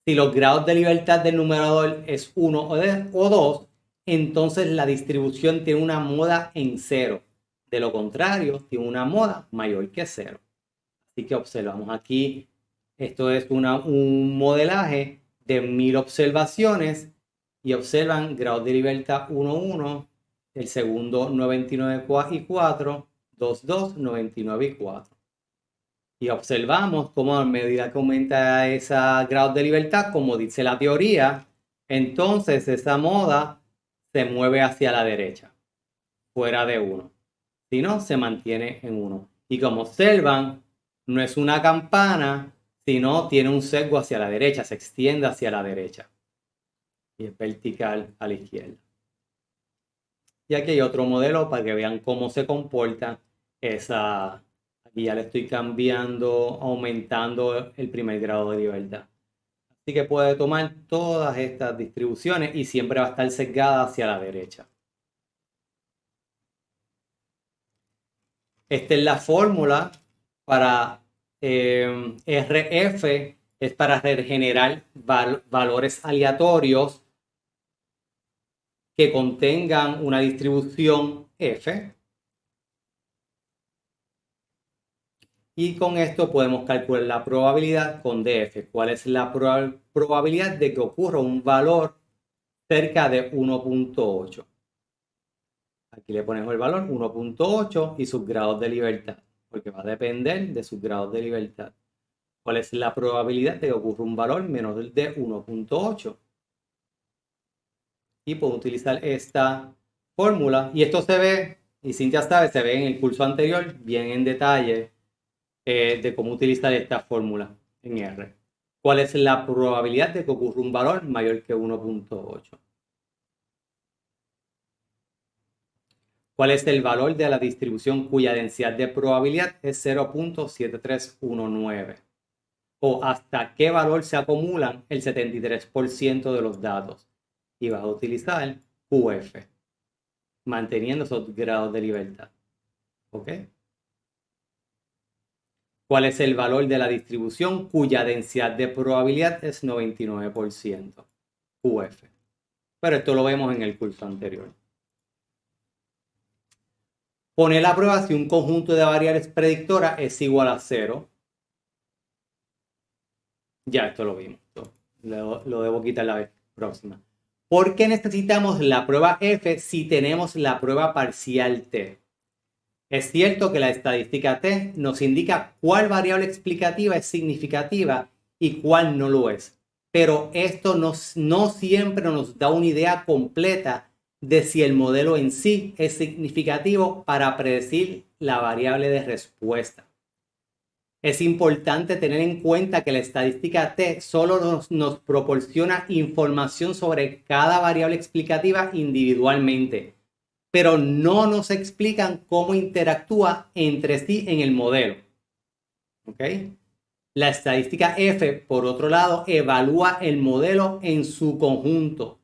Si los grados de libertad del numerador es 1 o 2, entonces la distribución tiene una moda en 0. De lo contrario, tiene una moda mayor que 0. Así que observamos aquí, esto es un modelaje de 1000 observaciones y observan grados de libertad 1, 1, el segundo 99 y 4, 2, 2, 99 y 4. Y observamos cómo a medida que aumenta ese grado de libertad, como dice la teoría, entonces esa moda se mueve hacia la derecha, fuera de 1. Si no, se mantiene en 1. Y como observan, no es una campana, sino tiene un sesgo hacia la derecha, se extiende hacia la derecha. Y es vertical a la izquierda. Y aquí hay otro modelo para que vean cómo se comporta esa. Aquí ya le estoy cambiando, aumentando el primer grado de libertad. Así que puede tomar todas estas distribuciones y siempre va a estar sesgada hacia la derecha. Esta es la fórmula para RF, es para generar valores aleatorios que contengan una distribución F. Y con esto podemos calcular la probabilidad con DF. ¿Cuál es la probabilidad de que ocurra un valor cerca de 1.8? Aquí le ponemos el valor 1.8 y sus grados de libertad, porque va a depender de sus grados de libertad. ¿Cuál es la probabilidad de que ocurra un valor menor de 1.8? Y puedo utilizar esta fórmula. Y esto se ve, y Cintia sabe, se ve en el curso anterior, bien en detalle, de cómo utilizar esta fórmula en R. ¿Cuál es la probabilidad de que ocurra un valor mayor que 1.8? ¿Cuál es el valor de la distribución cuya densidad de probabilidad es 0.7319? ¿O hasta qué valor se acumulan el 73% de los datos? Y vas a utilizar QF, manteniendo esos grados de libertad. ¿Ok? cuál es el valor de la distribución cuya densidad de probabilidad es 99%, QF. Pero esto lo vemos en el curso anterior. Poner a prueba si un conjunto de variables predictoras es igual a 0. Ya, esto lo vimos. Lo debo quitar la vez próxima. ¿Por qué necesitamos la prueba F si tenemos la prueba parcial T? Es cierto que la estadística T nos indica cuál variable explicativa es significativa y cuál no lo es. Pero esto no siempre nos da una idea completa de si el modelo en sí es significativo para predecir la variable de respuesta. Es importante tener en cuenta que la estadística T solo nos proporciona información sobre cada variable explicativa individualmente, pero no nos explican cómo interactúa entre sí en el modelo. ¿Ok? La estadística F, por otro lado, evalúa el modelo en su conjunto,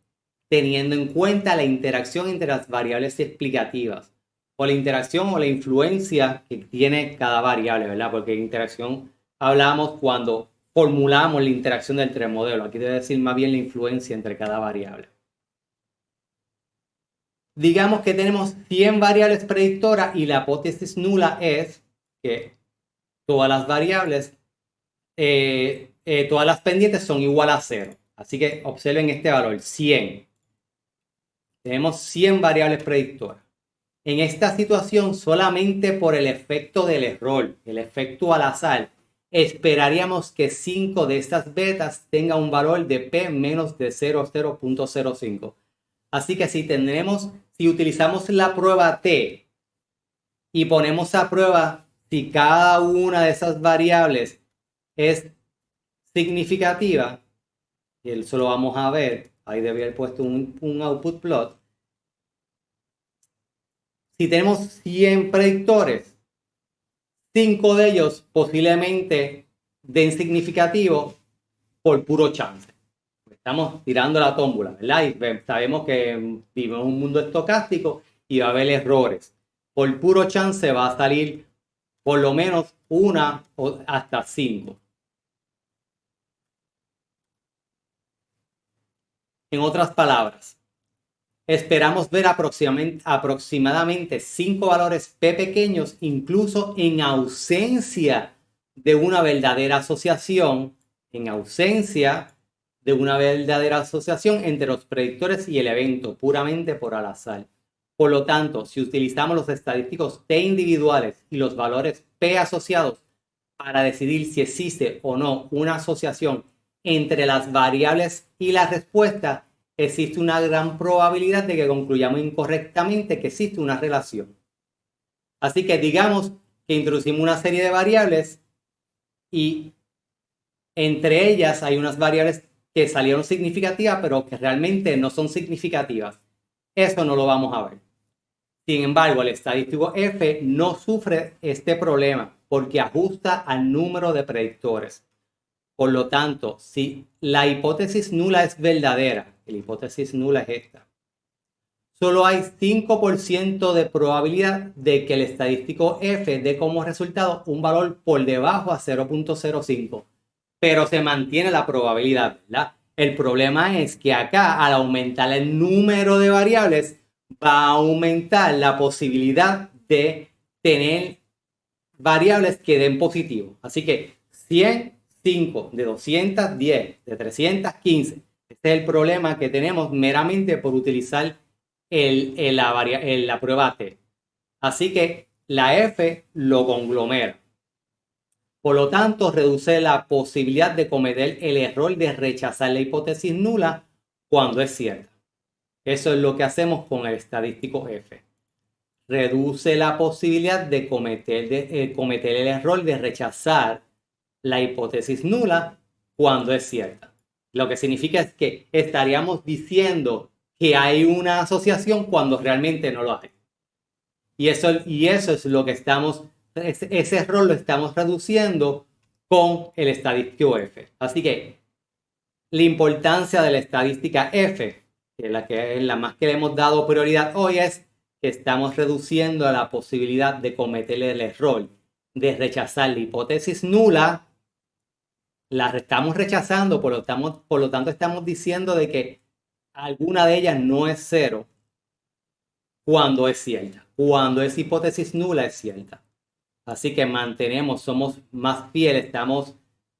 teniendo en cuenta la interacción entre las variables explicativas, o la interacción o la influencia que tiene cada variable, ¿verdad? Porque de interacción hablamos cuando formulamos la interacción entre modelos. Aquí debe decir más bien la influencia entre cada variable. Digamos que tenemos 100 variables predictoras y la hipótesis nula es que todas las variables, todas las pendientes son igual a 0. Así que observen este valor, 100. Tenemos 100 variables predictoras. En esta situación, solamente por el efecto del error, el efecto al azar, esperaríamos que 5 de estas betas tengan un valor de P menos de 0.05. Así que si utilizamos la prueba T y ponemos a prueba si cada una de esas variables es significativa, y eso lo vamos a ver, ahí debía haber puesto un output plot. Si tenemos 100 predictores, 5 de ellos posiblemente den significativo por puro chance. Estamos tirando la tómbola, ¿verdad? Y sabemos que vivimos en un mundo estocástico y va a haber errores. Por puro chance va a salir por lo menos una o hasta 5. En otras palabras, esperamos ver aproximadamente 5 valores P pequeños, incluso en ausencia de una verdadera asociación, entre los predictores y el evento, puramente por al azar. Por lo tanto, si utilizamos los estadísticos T individuales y los valores P asociados para decidir si existe o no una asociación entre las variables y la respuesta, existe una gran probabilidad de que concluyamos incorrectamente que existe una relación. Así que digamos que introducimos una serie de variables y entre ellas hay unas variables que salieron significativas pero que realmente no son significativas. Eso no lo vamos a ver. Sin embargo, el estadístico F no sufre este problema porque ajusta al número de predictores. Por lo tanto, si la hipótesis nula es verdadera, la hipótesis nula es esta, solo hay 5% de probabilidad de que el estadístico F dé como resultado un valor por debajo a 0.05, pero se mantiene la probabilidad, ¿verdad? El problema es que acá, al aumentar el número de variables, va a aumentar la posibilidad de tener variables que den positivo. Así que 105 de 210, de 315. Este es el problema que tenemos meramente por utilizar la prueba T. Así que la F lo conglomera. Por lo tanto, reduce la posibilidad de cometer el error de rechazar la hipótesis nula cuando es cierta. Eso es lo que hacemos con el estadístico F. Reduce la posibilidad de cometer el error de rechazar la hipótesis nula cuando es cierta. Lo que significa es que estaríamos diciendo que hay una asociación cuando realmente no lo hay. Y eso es lo que ese error lo estamos reduciendo con el estadístico F. Así que la importancia de la estadística F, que es la más que le hemos dado prioridad hoy, es que estamos reduciendo la posibilidad de cometer el error de rechazar la hipótesis nula, la estamos rechazando, por lo tanto estamos diciendo de que alguna de ellas no es cero cuando es cierta. Cuando esa hipótesis nula es cierta. Así que somos más fieles, estamos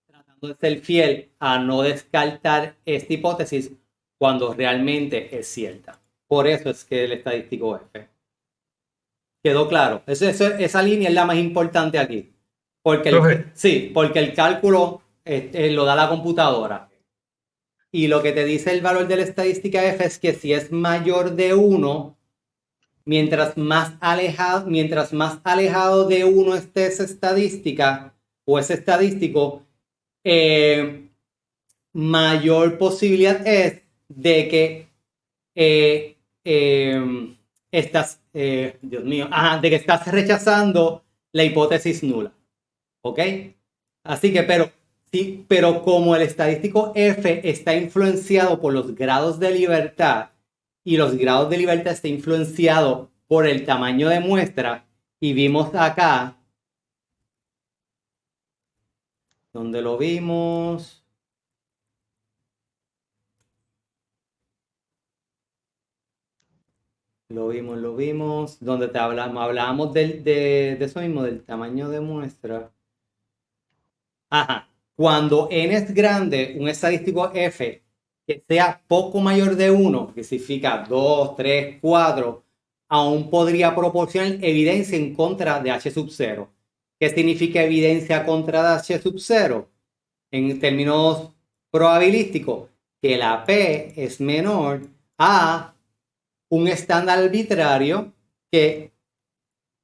tratando de ser fiel a no descartar esta hipótesis cuando realmente es cierta. Por eso es que el estadístico F. ¿Quedó claro? Esa línea es la más importante aquí. Porque el cálculo lo da la computadora. Y lo que te dice el valor de la estadística F es que si es mayor de 1, mientras más alejado de 1 esté esa estadística o ese estadístico, mayor posibilidad es de que de que estás rechazando la hipótesis nula. ¿Ok? Así que, pero como el estadístico F está influenciado por los grados de libertad y los grados de libertad está influenciado por el tamaño de muestra, y vimos acá, donde lo vimos, donde hablábamos de eso mismo, del tamaño de muestra. Ajá. Cuando n es grande, un estadístico F que sea poco mayor de 1, que significa 2, 3, 4, aún podría proporcionar evidencia en contra de H sub 0. ¿Qué significa evidencia contra de H sub 0? En términos probabilísticos, que la P es menor a un estándar arbitrario que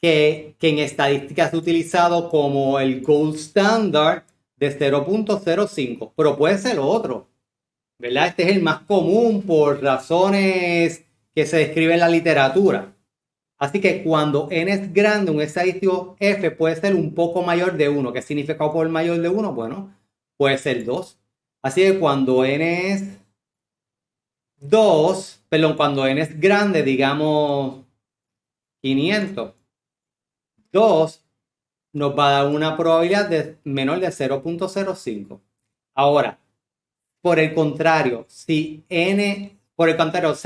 en estadística es utilizado como el gold standard de 0.05, pero puede ser otro, ¿verdad? Este es el más común por razones que se describen en la literatura. Así que cuando n es grande, un estadístico F puede ser un poco mayor de 1. ¿Qué significa por mayor de 1? Bueno, puede ser 2. Así que cuando n es 2, perdón, cuando n es grande, digamos 500, 2 nos va a dar una probabilidad menor de 0.05. Ahora, por el contrario, se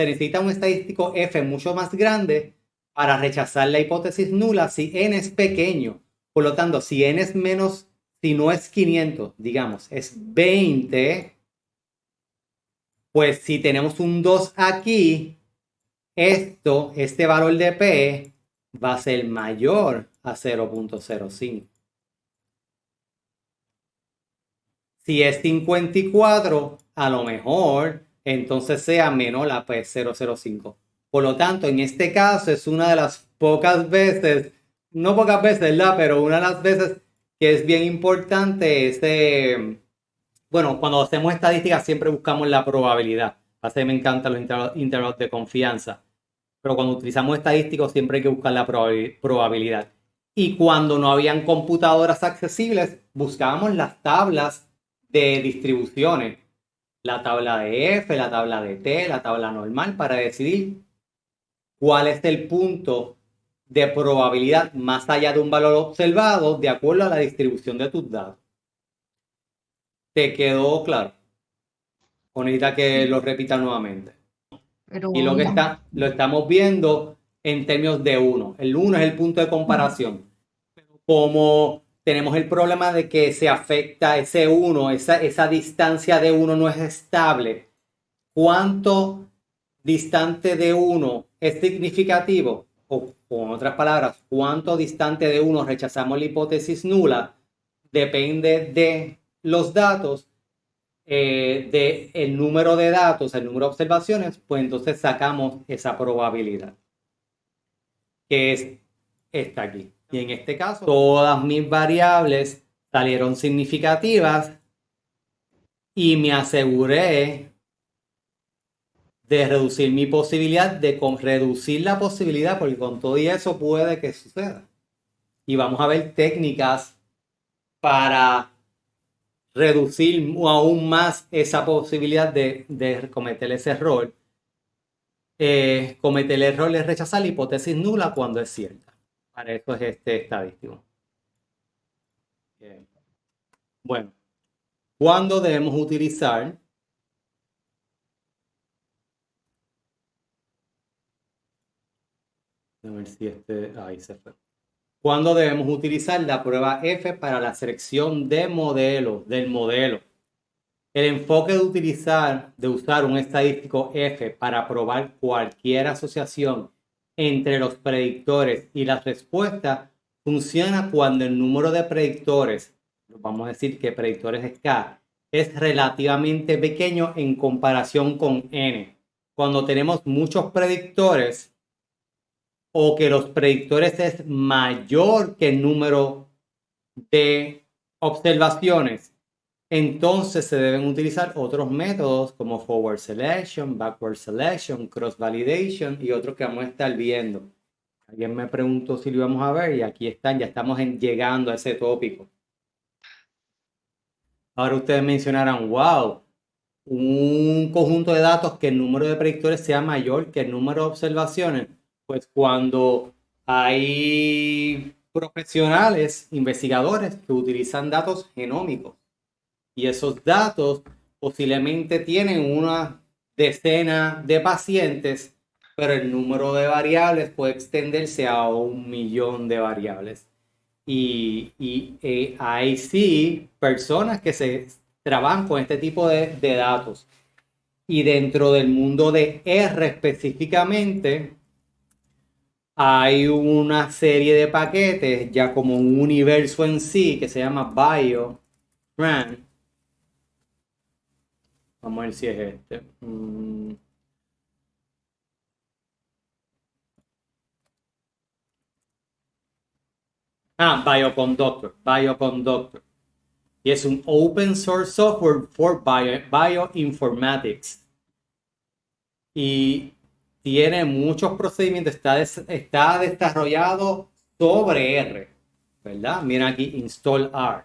necesita un estadístico F mucho más grande para rechazar la hipótesis nula si n es pequeño. Por lo tanto, si n es menos, si no es 500, digamos, es 20, pues si tenemos un 2 aquí, este valor de P va a ser mayor a 0.05. Si es 54, a lo mejor entonces sea menor a P005. Por lo tanto, en este caso es una de las pocas veces, no pocas veces, ¿verdad? Pero una de las veces que es bien importante bueno, cuando hacemos estadísticas siempre buscamos la probabilidad. Así me encantan los intervalos de confianza. Pero cuando utilizamos estadísticos siempre hay que buscar la probabilidad. Y cuando no habían computadoras accesibles, buscábamos las tablas de distribuciones. La tabla de F, la tabla de T, la tabla normal, para decidir cuál es el punto de probabilidad más allá de un valor observado de acuerdo a la distribución de tus datos. ¿Te quedó claro? O necesita que lo repita nuevamente. Y lo estamos viendo en términos de 1. El 1 es el punto de comparación. Como tenemos el problema de que se afecta ese 1, esa distancia de 1 no es estable. ¿Cuánto distante de 1 es significativo? O con otras palabras, ¿cuánto distante de 1 rechazamos la hipótesis nula? Depende de los datos, de el número de datos, el número de observaciones, pues entonces sacamos esa probabilidad, que es esta aquí. Y en este caso, todas mis variables salieron significativas y me aseguré de reducir mi posibilidad, reducir la posibilidad, porque con todo y eso puede que suceda. Y vamos a ver técnicas para reducir aún más esa posibilidad de cometer ese error. Cometer el error es rechazar la hipótesis nula cuando es cierta. Para eso es este estadístico. Bueno, ¿cuándo debemos utilizar a ver si ahí se fue? ¿Cuándo debemos utilizar la prueba F para la selección de modelos, del modelo? El enfoque de usar un estadístico F para probar cualquier asociación entre los predictores y las respuestas funciona cuando el número de predictores, vamos a decir que predictores es K, es relativamente pequeño en comparación con N. Cuando tenemos muchos predictores o que los predictores es mayor que el número de observaciones, entonces se deben utilizar otros métodos como forward selection, backward selection, cross validation y otros que vamos a estar viendo. Alguien me preguntó si lo íbamos a ver y aquí están, ya estamos llegando a ese tópico. Ahora ustedes mencionarán, wow, un conjunto de datos que el número de predictores sea mayor que el número de observaciones. Pues cuando hay profesionales, investigadores que utilizan datos genómicos y esos datos posiblemente tienen una decena de pacientes, pero el número de variables puede extenderse a 1 millón de variables. Y hay sí personas que se trabajan con este tipo de datos. Y dentro del mundo de R específicamente, hay una serie de paquetes, ya como un universo en sí, que se llama BioRAN. Vamos a ver si es este. Bioconductor. Y es un open source software for bioinformatics. Y tiene muchos procedimientos, está desarrollado sobre R, ¿verdad? Miren aquí, install R.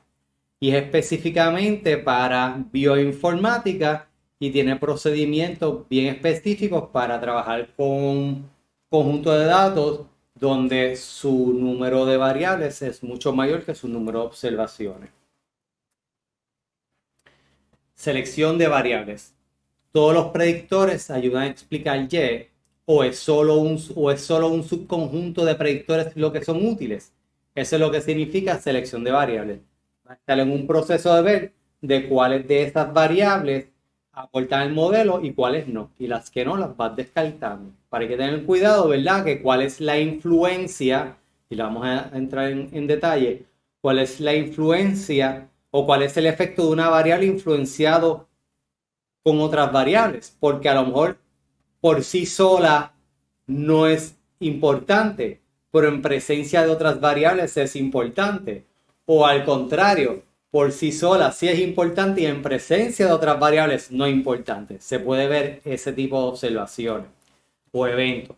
Y es específicamente para bioinformática y tiene procedimientos bien específicos para trabajar con conjunto de datos donde su número de variables es mucho mayor que su número de observaciones. Selección de variables. Todos los predictores ayudan a explicar Y, o es solo un subconjunto de predictores lo que son útiles. Eso es lo que significa selección de variables. Va a estar en un proceso de ver de cuáles de estas variables aportan el modelo y cuáles no. Y las que no las vas descartando. Para que tener cuidado, ¿verdad? Que cuál es la influencia, y la vamos a entrar en detalle, cuál es la influencia o cuál es el efecto de una variable influenciado con otras variables, porque a lo mejor por sí sola no es importante, pero en presencia de otras variables es importante. O al contrario, por sí sola sí es importante y en presencia de otras variables no es importante. Se puede ver ese tipo de observaciones o eventos.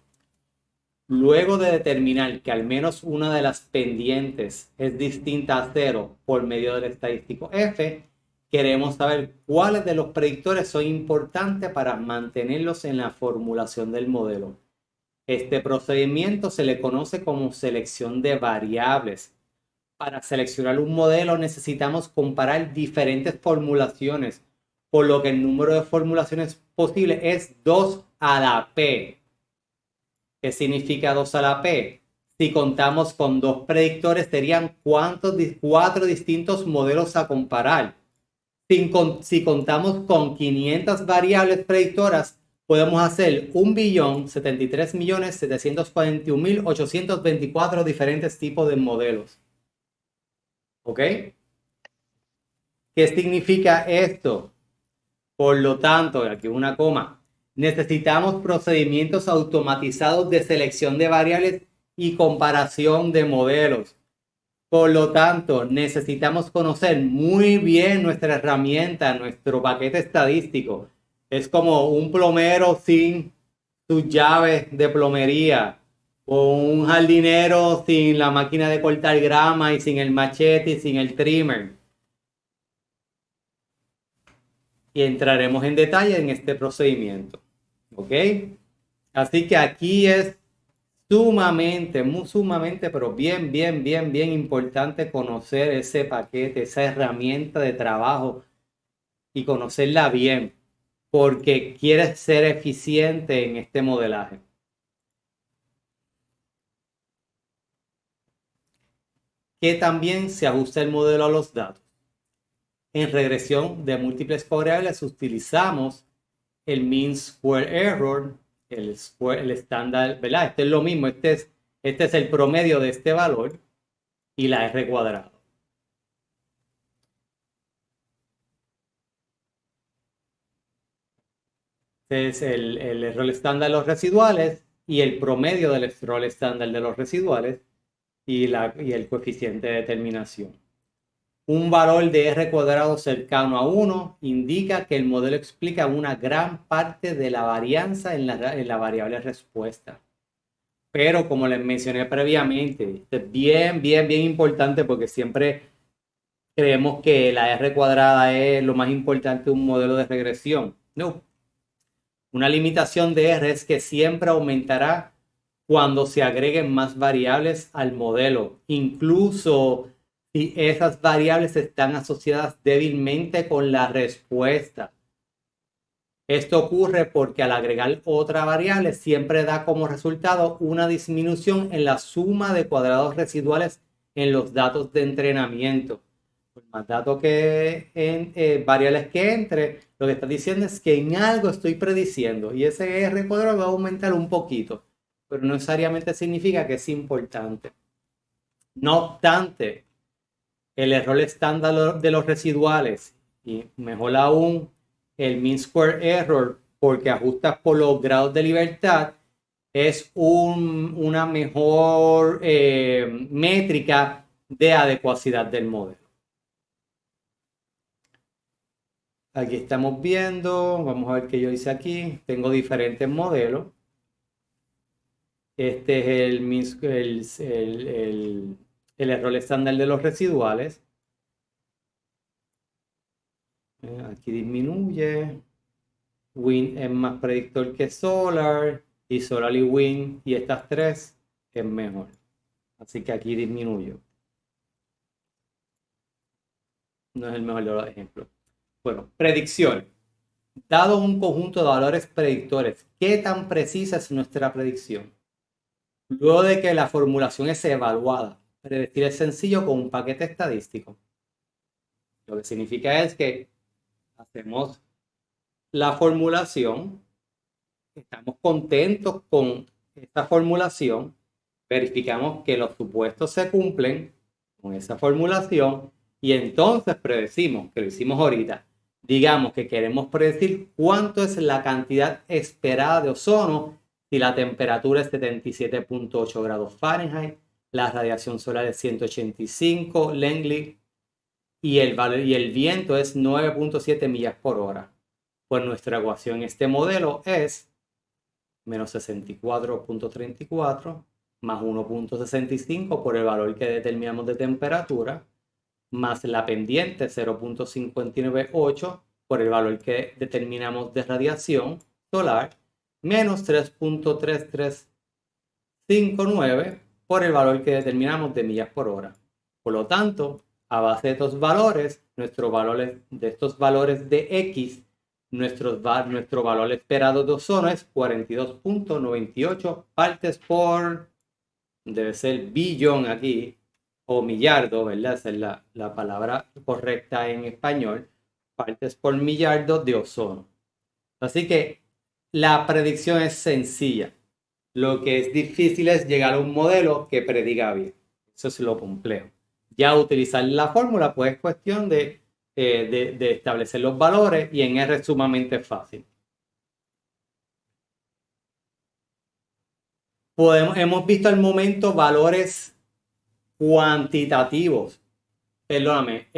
Luego de determinar que al menos una de las pendientes es distinta a 0 por medio del estadístico F, queremos saber cuáles de los predictores son importantes para mantenerlos en la formulación del modelo. Este procedimiento se le conoce como selección de variables. Para seleccionar un modelo necesitamos comparar diferentes formulaciones, por lo que el número de formulaciones posibles es 2 a la P. ¿Qué significa 2 a la P? Si contamos con 2 predictores, serían 4 distintos modelos a comparar. Si contamos con 500 variables predictoras, podemos hacer 1.073.741.824 diferentes tipos de modelos. ¿Ok? ¿Qué significa esto? Por lo tanto, aquí una coma. Necesitamos procedimientos automatizados de selección de variables y comparación de modelos. Por lo tanto, necesitamos conocer muy bien nuestra herramienta, nuestro paquete estadístico. Es como un plomero sin sus llaves de plomería, o un jardinero sin la máquina de cortar grama y sin el machete y sin el trimmer. Y entraremos en detalle en este procedimiento. ¿Ok? Así que aquí es sumamente, pero bien importante conocer ese paquete, esa herramienta de trabajo y conocerla bien, porque quieres ser eficiente en este modelaje. Que también se ajusta el modelo a los datos. En regresión de múltiples covariables utilizamos el mean square error, el estándar, ¿verdad? Este es lo mismo, este es el promedio de este valor y la R cuadrado. Este es el error estándar de los residuales y el promedio del error estándar de los residuales y el coeficiente de determinación. Un valor de R cuadrado cercano a 1 indica que el modelo explica una gran parte de la varianza en la variable respuesta. Pero como les mencioné previamente, es bien importante porque siempre creemos que la R cuadrada es lo más importante de un modelo de regresión. No. Una limitación de R es que siempre aumentará cuando se agreguen más variables al modelo, incluso si esas variables están asociadas débilmente con la respuesta. Esto ocurre porque al agregar otra variable siempre da como resultado una disminución en la suma de cuadrados residuales en los datos de entrenamiento. Por más datos que variables que entre, lo que está diciendo es que en algo estoy prediciendo y ese R cuadrado va a aumentar un poquito, pero no necesariamente significa que es importante. No obstante, el error estándar de los residuales y mejor aún el mean square error, porque ajustas por los grados de libertad, es una mejor métrica de adecuacidad del modelo. Aquí estamos viendo, vamos a ver qué yo hice aquí. Tengo diferentes modelos. Este es el error estándar de los residuales. Aquí disminuye. Wind es más predictor que Solar. Y Solar y Wind y estas tres es mejor. Así que aquí disminuyó. No es el mejor de los ejemplos. Bueno, predicción. Dado un conjunto de valores predictores, ¿qué tan precisa es nuestra predicción? Luego de que la formulación es evaluada, predecir es sencillo con un paquete estadístico. Lo que significa es que hacemos la formulación, estamos contentos con esta formulación, verificamos que los supuestos se cumplen con esa formulación y entonces predecimos, que lo hicimos ahorita, digamos que queremos predecir cuánto es la cantidad esperada de ozono si la temperatura es 77.8 grados Fahrenheit, la radiación solar es 185 Langley y el viento es 9.7 millas por hora. Pues nuestra ecuación en este modelo es menos 64.34 más 1.65 por el valor que determinamos de temperatura, más la pendiente 0.598 por el valor que determinamos de radiación solar, menos 3.3359 por el valor que determinamos de millas por hora. Por lo tanto, a base de estos valores, estos valores de X, nuestro valor esperado de ozono es 42.98 partes por, debe ser billón aquí, o millardo, ¿verdad? Esa es la palabra correcta en español, partes por millardo de ozono. Así que la predicción es sencilla. Lo que es difícil es llegar a un modelo que prediga bien. Eso es lo complejo. Ya utilizar la fórmula, pues es cuestión de establecer los valores y en R es sumamente fácil. Hemos visto al momento valores cuantitativos, perdóname,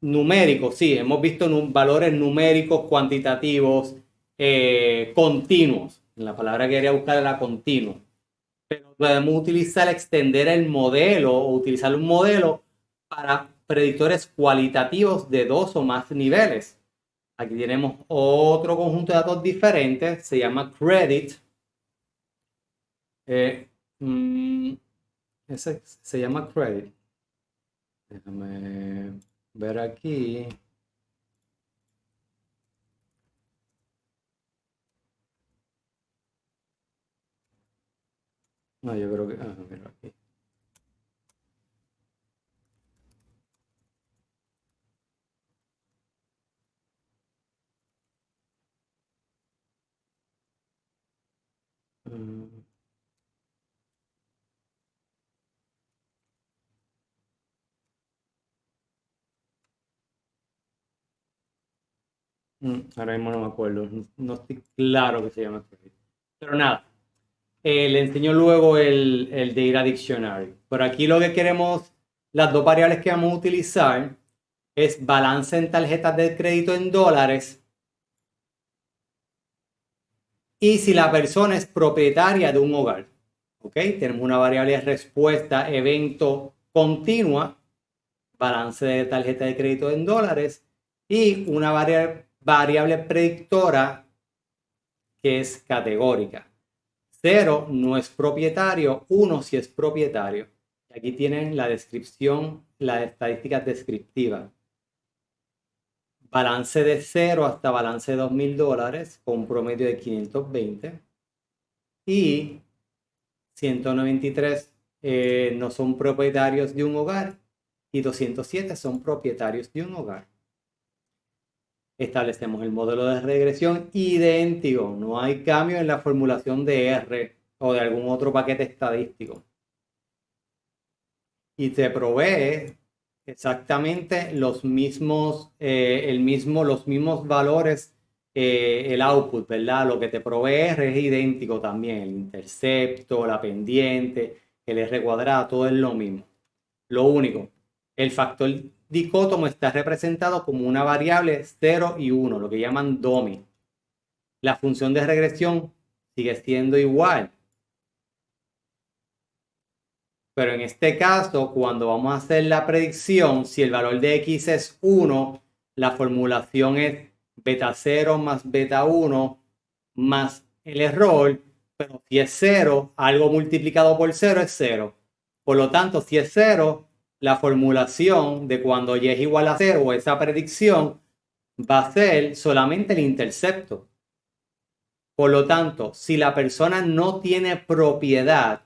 numéricos, sí, hemos visto valores numéricos cuantitativos continuos. La palabra que quería buscar era continuo. Pero podemos extender el modelo o utilizar un modelo para predictores cualitativos de 2 o más niveles. Aquí tenemos otro conjunto de datos diferentes, se llama credit. Eh, mm, ese se llama credit. Déjame ver aquí. No, yo creo que... mira aquí. Mm, ahora mismo no me acuerdo. No estoy claro que se llama credit. Pero nada. Le enseño luego el Data Dictionary. Por aquí lo que queremos, las dos variables que vamos a utilizar es balance en tarjetas de crédito en dólares y si la persona es propietaria de un hogar. ¿Ok? Tenemos una variable de respuesta, evento continua, balance de tarjeta de crédito en dólares y una variable predictora que es categórica. 0 no es propietario, 1 sí es propietario. Aquí tienen la descripción, las estadísticas descriptivas. Balance de 0 hasta balance de $2,000 con un promedio de 520. Y 193 no son propietarios de un hogar y 207 son propietarios de un hogar. Establecemos el modelo de regresión idéntico. No hay cambio en la formulación de R o de algún otro paquete estadístico. Y te provee exactamente los mismos valores, el output, ¿verdad? Lo que te provee R es idéntico también, el intercepto, la pendiente, el R cuadrado, todo es lo mismo. Lo único, el factor dicótomo está representado como una variable 0 y 1, lo que llaman dummy. La función de regresión sigue siendo igual. Pero en este caso, cuando vamos a hacer la predicción, si el valor de x es 1, la formulación es beta 0 más beta 1 más el error. Pero si es 0, algo multiplicado por 0 es 0. Por lo tanto, si es 0, la formulación de cuando y es igual a 0 o esa predicción va a ser solamente el intercepto. Por lo tanto, si la persona no tiene propiedad,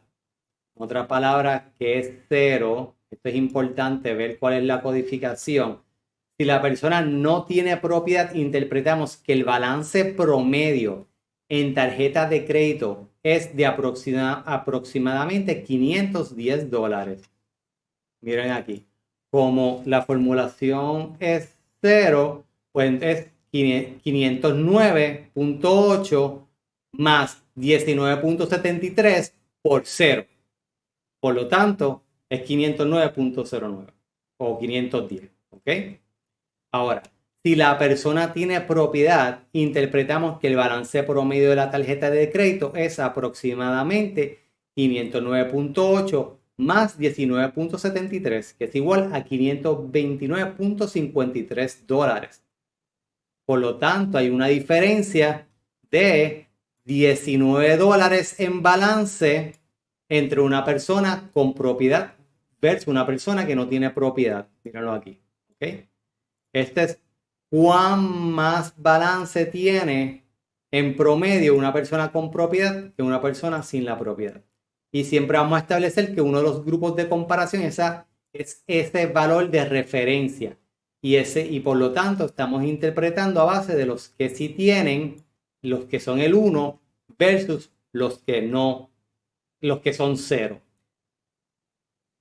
otra palabra que es 0, esto es importante ver cuál es la codificación. Si la persona no tiene propiedad, interpretamos que el balance promedio en tarjetas de crédito es de aproximadamente $510. Miren aquí, como la formulación es 0, pues es 509.8 más 19.73 por 0. Por lo tanto, es 509.09 o 510. ¿Ok? Ahora, si la persona tiene propiedad, interpretamos que el balance promedio de la tarjeta de crédito es aproximadamente 509.8 más 19.73, que es igual a $529.53. Por lo tanto, hay una diferencia de $19 en balance entre una persona con propiedad versus una persona que no tiene propiedad. Míralo aquí. ¿Okay? Este es cuán más balance tiene en promedio una persona con propiedad que una persona sin la propiedad. Y siempre vamos a establecer que uno de los grupos de comparación es ese valor de referencia. Y por lo tanto estamos interpretando a base de los que sí tienen, los que son el 1 versus los que no, los que son 0.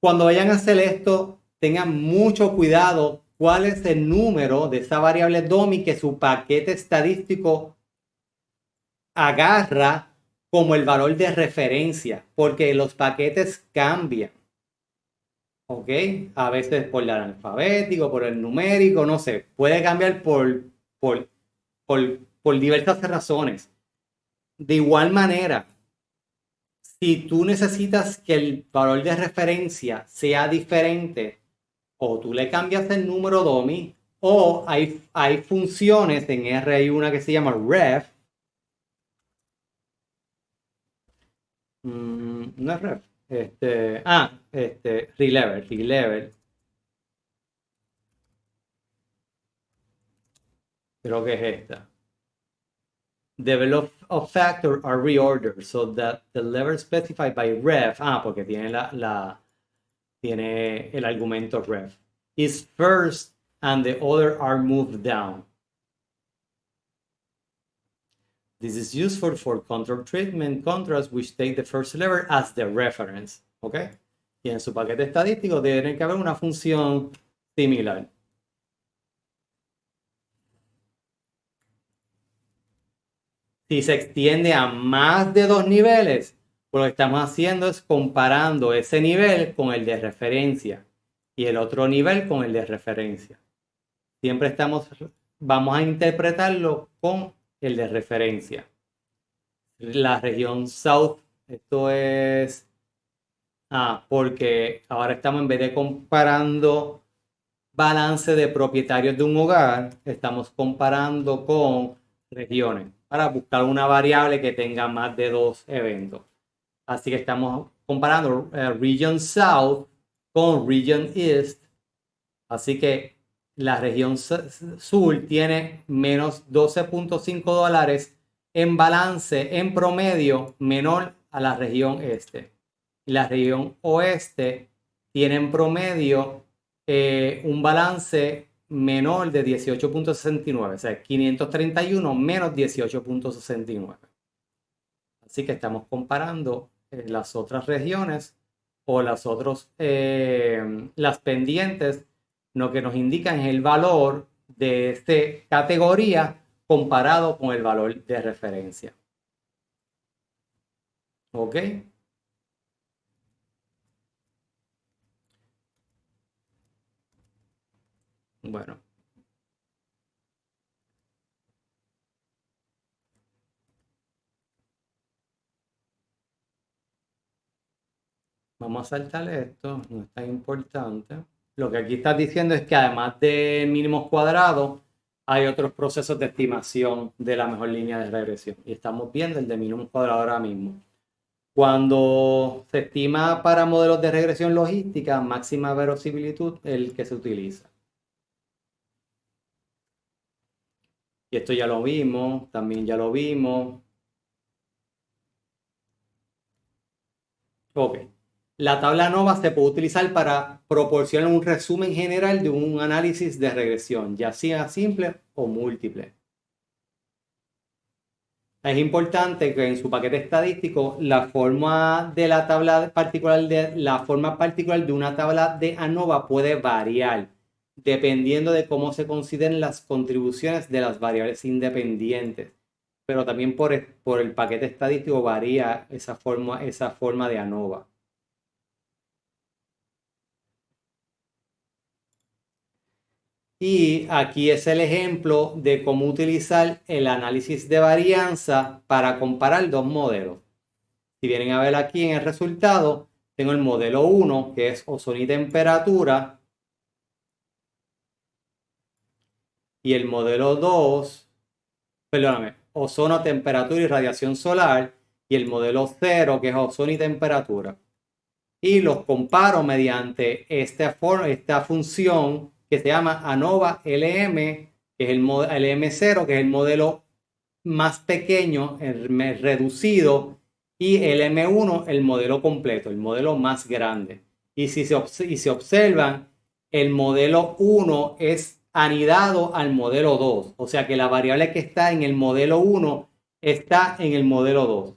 Cuando vayan a hacer esto, tengan mucho cuidado cuál es el número de esa variable dummy que su paquete estadístico agarra como el valor de referencia, porque los paquetes cambian. ¿Ok? A veces por el alfabético, por el numérico, no sé. Puede cambiar por diversas razones. De igual manera, si tú necesitas que el valor de referencia sea diferente, o tú le cambias el número dummy, o hay funciones en R, 1 hay una que se llama ref, No es ref. Relevel. Creo que es esta. The level of factor are reordered so that the level specified by ref, porque tiene tiene el argumento ref, is first and the other are moved down. This is useful for control treatment contrasts which take the first level as the reference. ¿Ok? Y en su paquete estadístico tiene que haber una función similar. Si se extiende a más de 2 niveles, pues lo que estamos haciendo es comparando ese nivel con el de referencia y el otro nivel con el de referencia. Siempre vamos a interpretarlo con el de referencia. La región South, esto es... porque ahora estamos, en vez de comparando balance de propietarios de un hogar, estamos comparando con regiones para buscar una variable que tenga más de 2 eventos. Así que estamos comparando Region South con Region East. Así que la región sur tiene menos $12.5 en balance en promedio menor a la región este. Y la región oeste tiene en promedio un balance menor de 18.69, o sea, 531 menos 18.69. Así que estamos comparando las otras regiones o las pendientes. Lo que nos indican es el valor de esta categoría comparado con el valor de referencia. ¿Ok? Bueno. Vamos a saltarle esto, no es tan importante. Lo que aquí está diciendo es que además de mínimos cuadrados, hay otros procesos de estimación de la mejor línea de regresión. Y estamos viendo el de mínimos cuadrados ahora mismo. Cuando se estima para modelos de regresión logística, máxima verosimilitud es el que se utiliza. Y esto ya lo vimos, también ya lo vimos. Ok. La tabla ANOVA se puede utilizar para proporcionar un resumen general de un análisis de regresión, ya sea simple o múltiple. Es importante que en su paquete estadístico la forma de la tabla particular de una tabla de ANOVA puede variar dependiendo de cómo se consideren las contribuciones de las variables independientes. Pero también por el paquete estadístico varía esa forma de ANOVA. Y aquí es el ejemplo de cómo utilizar el análisis de varianza para comparar dos modelos. Si vienen a ver aquí en el resultado, tengo el modelo 1, que es ozono y temperatura, y el modelo 2, perdóname, ozono, temperatura y radiación solar, y el modelo 0, que es ozono y temperatura. Y los comparo mediante esta función que se llama ANOVA LM, que es el LM0, que es el modelo más pequeño, reducido, y LM1, el modelo completo, el modelo más grande. Y si se observan, el modelo 1 es anidado al modelo 2, o sea que la variable que está en el modelo 1 está en el modelo 2.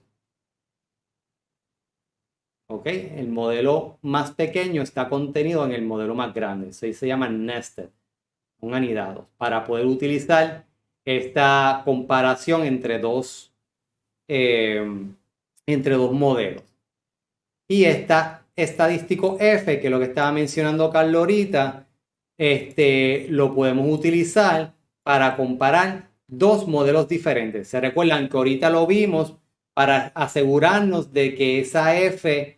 ¿Ok? El modelo más pequeño está contenido en el modelo más grande. Se llama nested, un anidado, para poder utilizar esta comparación entre dos modelos. Y esta estadístico F, que es lo que estaba mencionando Carlos ahorita, lo podemos utilizar para comparar dos modelos diferentes. Se recuerdan que ahorita lo vimos para asegurarnos de que esa F,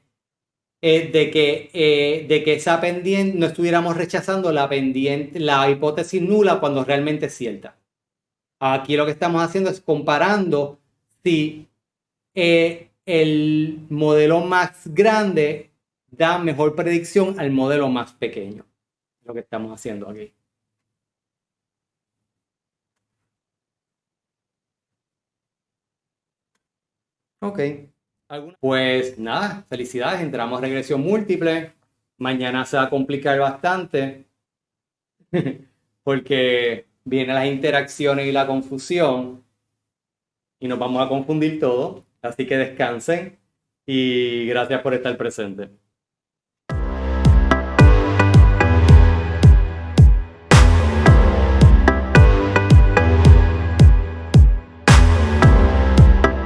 de que esa pendiente, no estuviéramos rechazando la hipótesis nula cuando realmente es cierta. Aquí lo que estamos haciendo es comparando si el modelo más grande da mejor predicción al modelo más pequeño. Lo que estamos haciendo aquí. Ok. Pues nada, felicidades, entramos a regresión múltiple. Mañana se va a complicar bastante porque vienen las interacciones y la confusión y nos vamos a confundir todo. Así que descansen y gracias por estar presentes.